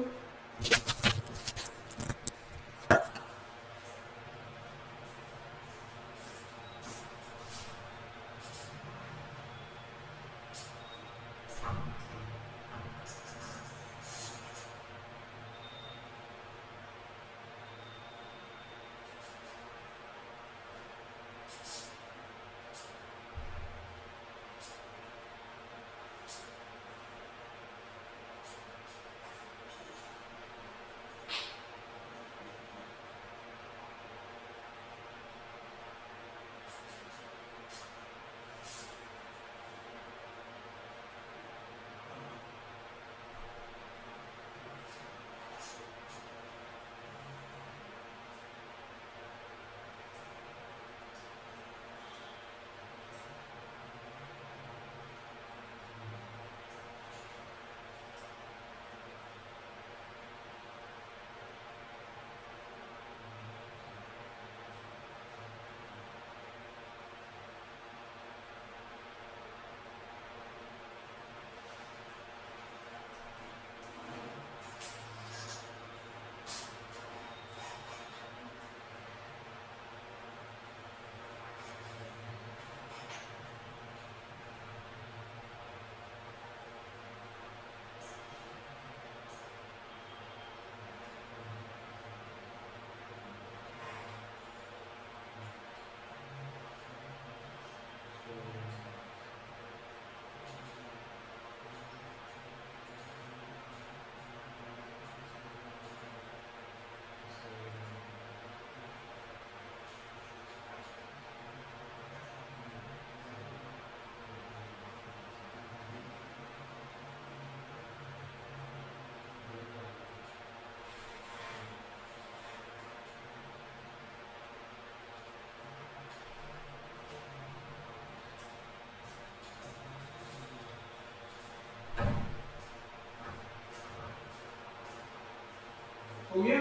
हो गया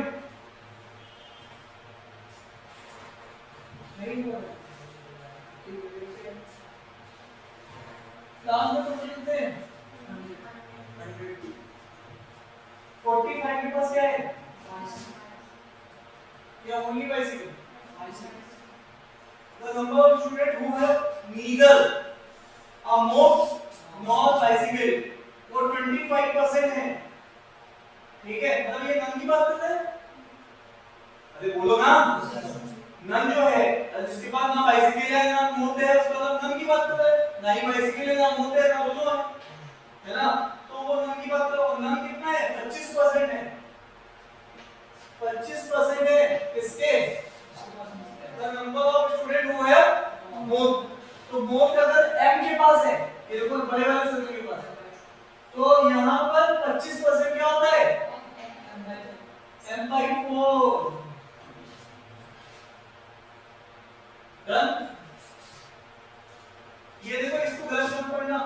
नहीं हुआ लास्ट में तो लिखते हैं 45 के पास क्या है या only bicycle the number of students who have neither a moped nor bicycle वो 25% है ठीक है मतलब ये नन की बात करते हैं अरे बोलो ना नन जो है जिसके पास ना बाइसिकल है ना मोटे है उसका मतलब नन की बात करते हैं ना ही बाइसिकल है ना मोटे है ना दोनों है ना तो वो नन की बात करो नन कितना है 25% है 25% है किसके the number of student who have moved तो moved अगर m के पास है ये देखो बड़े वाले सर्कल के पास है तो यहाँ पर 25% क्या होता है m/4 डन ये देखो इसको गलत मत पढ़ना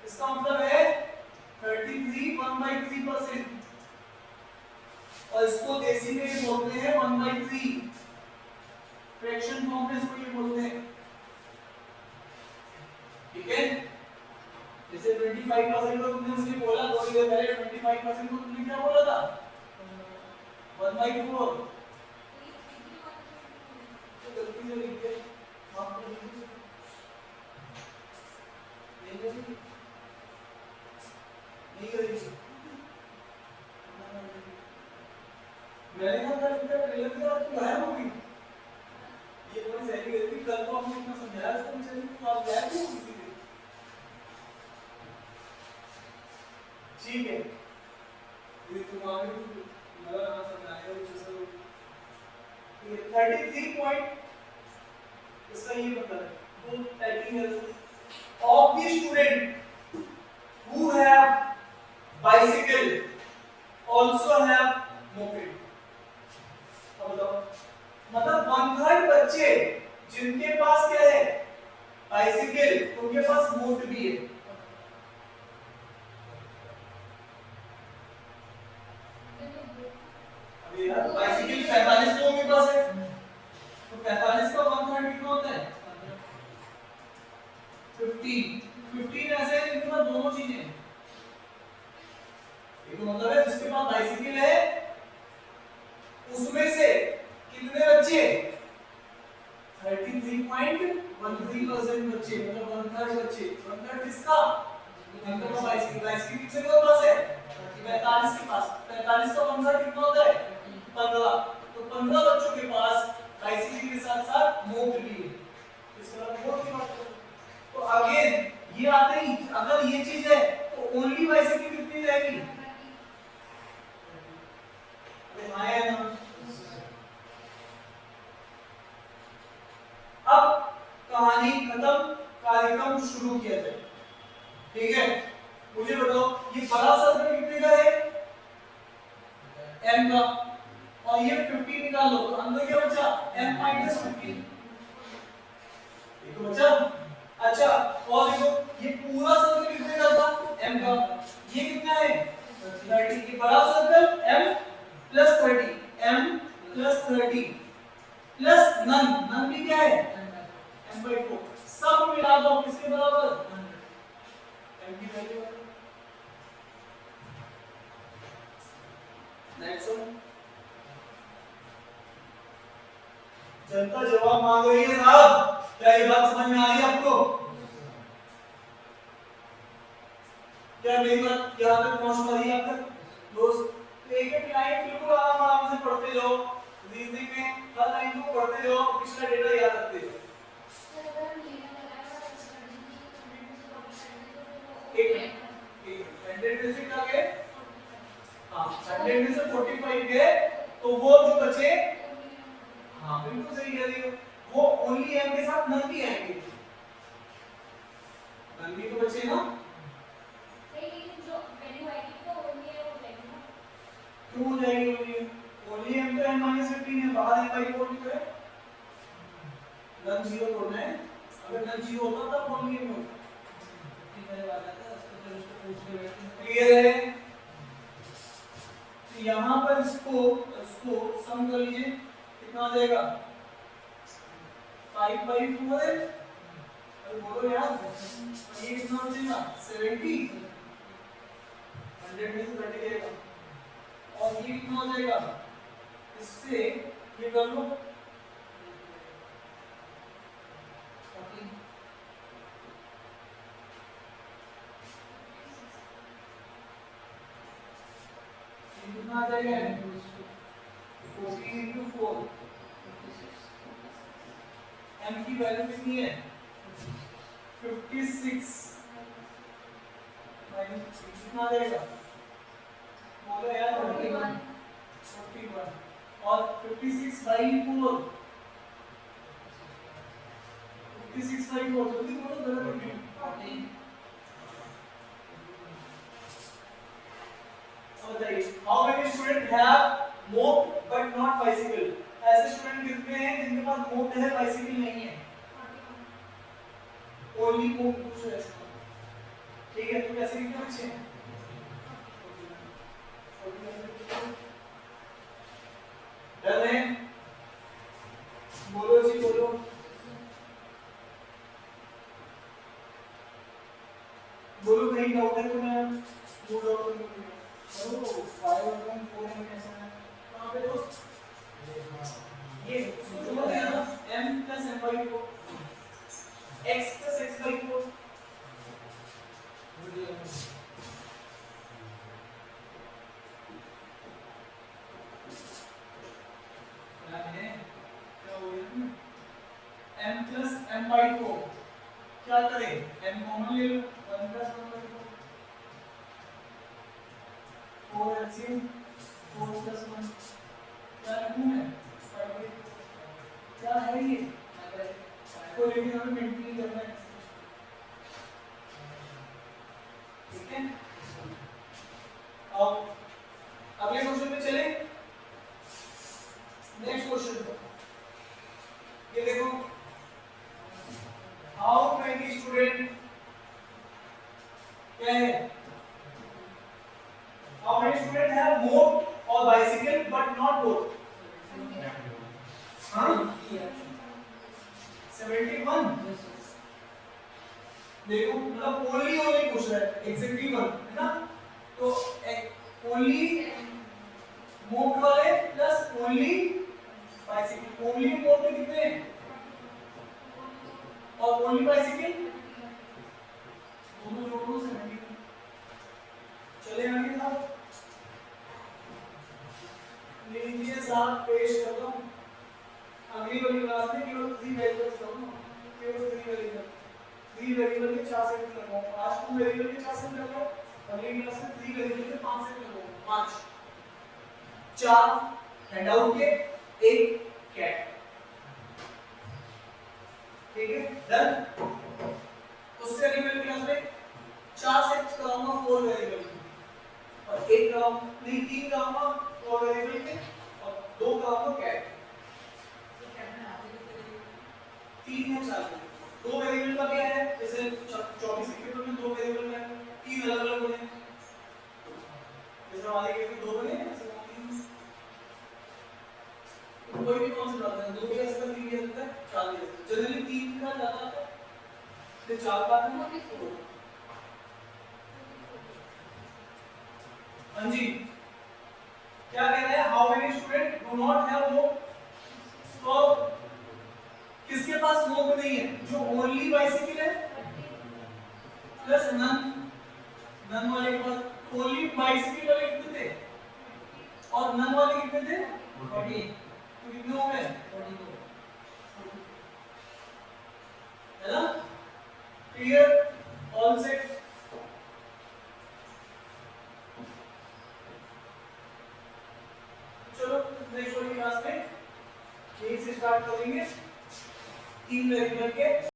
इसका मतलब है 33 1/3% और इसको देसी में बोलते हैं 1/3 फ्रैक्शन फॉर्म में इसको ये बोलते हैं ठीक है जैसे 25% को तुमने मुझे बोला थोड़ी देर पहले 25% को तुमने क्या बोला था 1/4 तो गलती से लिख दिया माफ कर दीजिए नहीं करेंगे मैंने कहा था ट्रेलर के बाद तू गायब हो गई ये कोई सही गलती कल तो हमने इतना समझाया इसको मुझे तो आप गायब क्यों किसी से ठीक है ये तुम्हारे मेरा नाम समझाया कुछ ऐसा ये 33 पॉइंट इसका ये मतलब है वो टाइपिंग है of the student who have bicycle also have moped अब बताओ मतलब 1/3 बच्चे जिनके पास क्या है बाइसिकल उनके पास मोट भी है अभी यार बाइसिकल 45 लोगों के पास है तो 45 का 1/3 कितना होता है 15 ऐसे है इनके पास दोनों चीजें हैं ये तो मतलब है जिसके पास बाइसिकल है उसमें से कितने बच्चे 33.13% बच्चे मतलब 1/3 बच्चे 1/3 किसका जिनके पास बाइसिकल किसके पास है 45 के पास 45 का 1/3 कितना होता है 15 तो 15 बच्चों के पास बाइसिकल के साथ साथ मोट भी है इसके बाद बहुत की बात तो अगेन ये आते ही अगर ये चीज है तो ओनली बाइसिकल कितनी रहेगी अरे हाँ है ना अब कहानी खत्म कार्यक्रम शुरू किया जाए ठीक है मुझे बताओ ये बड़ा सर्कल कितने का है m का और ये 50 निकाल लो तो अंदर क्या बचा m-15 ये तो बचा अच्छा और देखो ये पूरा सर्कल कितने का था m का ये कितना है 30 ये बड़ा circle m+30 m+30 plus none भी क्या है m/4 सब मिला दो किसके बराबर m की वैल्यू नेक्स्ट वन जनता जवाब मांग रही है साहब क्या ये बात समझ में आ रही है आपको क्या मेरी बात यहाँ तक पहुंच पा रही है आप तक दोस्त एक एक लाइन बिल्कुल आराम से पढ़ते जाओ रीजनिंग में हर लाइन को पढ़ते जाओ पिछला डेटा याद रखते जाओ एक 100 में से क्या गए हाँ 100 में से 45 गए तो वो जो बचे हाँ बिल्कुल सही कह रही हो वो ओनली m के साथ नन भी आएंगे नन भी तो बचे ना लेकिन जो वैल्यू आएगी तो ओनली m हो जाएगी ना क्यों हो जाएगी ओनली m तो m-15 है बाहर m/4 भी तो है नन 0 छोड़ना है अगर नन 0 होता तब ओनली m होता क्लियर है यहाँ पर इसको इसको सम कर लीजिए, कितना आ जाएगा 5/4 है। अरे बोलो यार, ये कितना हो जाएगा 70, 100 में से घट जाएगा। और ये कितना हो जाएगा, इससे ये कर लो 40, कितना आ जाएगा 14 into 4, m की वैल्यू कितनी है 56 माइनस कितना आ जाएगा, बोलो यार 41, और 56/4, 56/4 जल्दी बोलो, जल्दी 14। बताइए, हाउ मेनी स्टूडेंट हैव मोप बट नॉट बाइसिकल? ऐसे स्टूडेंट कितने हैं जिनके पास मोप है बाइसिकल नहीं है? ओनली मोप पूछ रहे हैं। ठीक है, तो कैसे कितने बच्चे हैं? डन है? बोलो जी बोलो। बोलो कहीं डाउट है तो मैं मूड आउट करूंगा। चलो 5/4 में कैसा है? कहां पे दोस्त? ये जो है ना m + m/4 x + x/4 m + m/4 क्या करें, m कॉमन ले लो 1 + 1/4 4 LCM 4 + 1 क्या रखूं मैं 5/4 क्या है ये को लेकिन हमें मेंटेन करना है। ठीक है, अब अगले क्वेश्चन पे चले। नेक्स्ट क्वेश्चन ये देखो, हाउ मेनी स्टूडेंट क्या है, हाउ मेनी स्टूडेंट हैव मोप और बाइसिकल बट नॉट बोथ? हाँ 71। देखो मतलब ओनली ओनली पूछ रहा है, एग्जैक्टली 1 है ना, तो ओनली मोप वाले प्लस ओनली बाइसिकल, ओनली मोप में कितने हैं और ओनली बाइसिकल दोनों जोड़ दो 70। चले आगे साहब, लीजिए साहब पेश करता हूं अगली वाली क्लास में केवल 3 वेरिएबल्स करूंगा, केवल 3 वेरिएबल के 4 सेट लगाऊंगा। आज 2 वेरिएबल के 4 सेट लगाऊंगा, अगली क्लास में 3 वेरिएबल के 5 सेट लगाऊंगा। 5 4 हैंडआउट के, 1 कैट। ठीक है, डन। उससे अगली वाली क्लास में 4 सेट कराऊंगा 4 वेरिएबल के, और 1 कराऊंगा नहीं 3 कराऊंगा 4 वेरिएबल के, और 2 कराऊंगा कैट। 3 है 4 है, 2 वेरिएबल का क्या है, जैसे 24 के पेपर में 2 वेरिएबल का 3 अलग अलग बने, जैसे हमारे केस में 2 बने, ऐसे 3 कोई भी कौन सा डालते हैं, 2 भी ऐसा 3 भी ऐसा 4 भी ऐसा, जनरली 3 का ज्यादा आता है, फिर 4 का आता है। हाँ जी, क्या कह रहे हैं, how many student do not have मोप? तो किसके पास मोप नहीं है, जो ओनली बाइसिकल है प्लस नन, नन वाले के पास ओनली बाइसिकल वाले कितने थे और नन वाले कितने थे 40, तो कितने हो गए 42 है ना। Clear, all set. चलो नेक्स्ट वाली क्लास में यही से स्टार्ट करेंगे 3 वेरिएबल के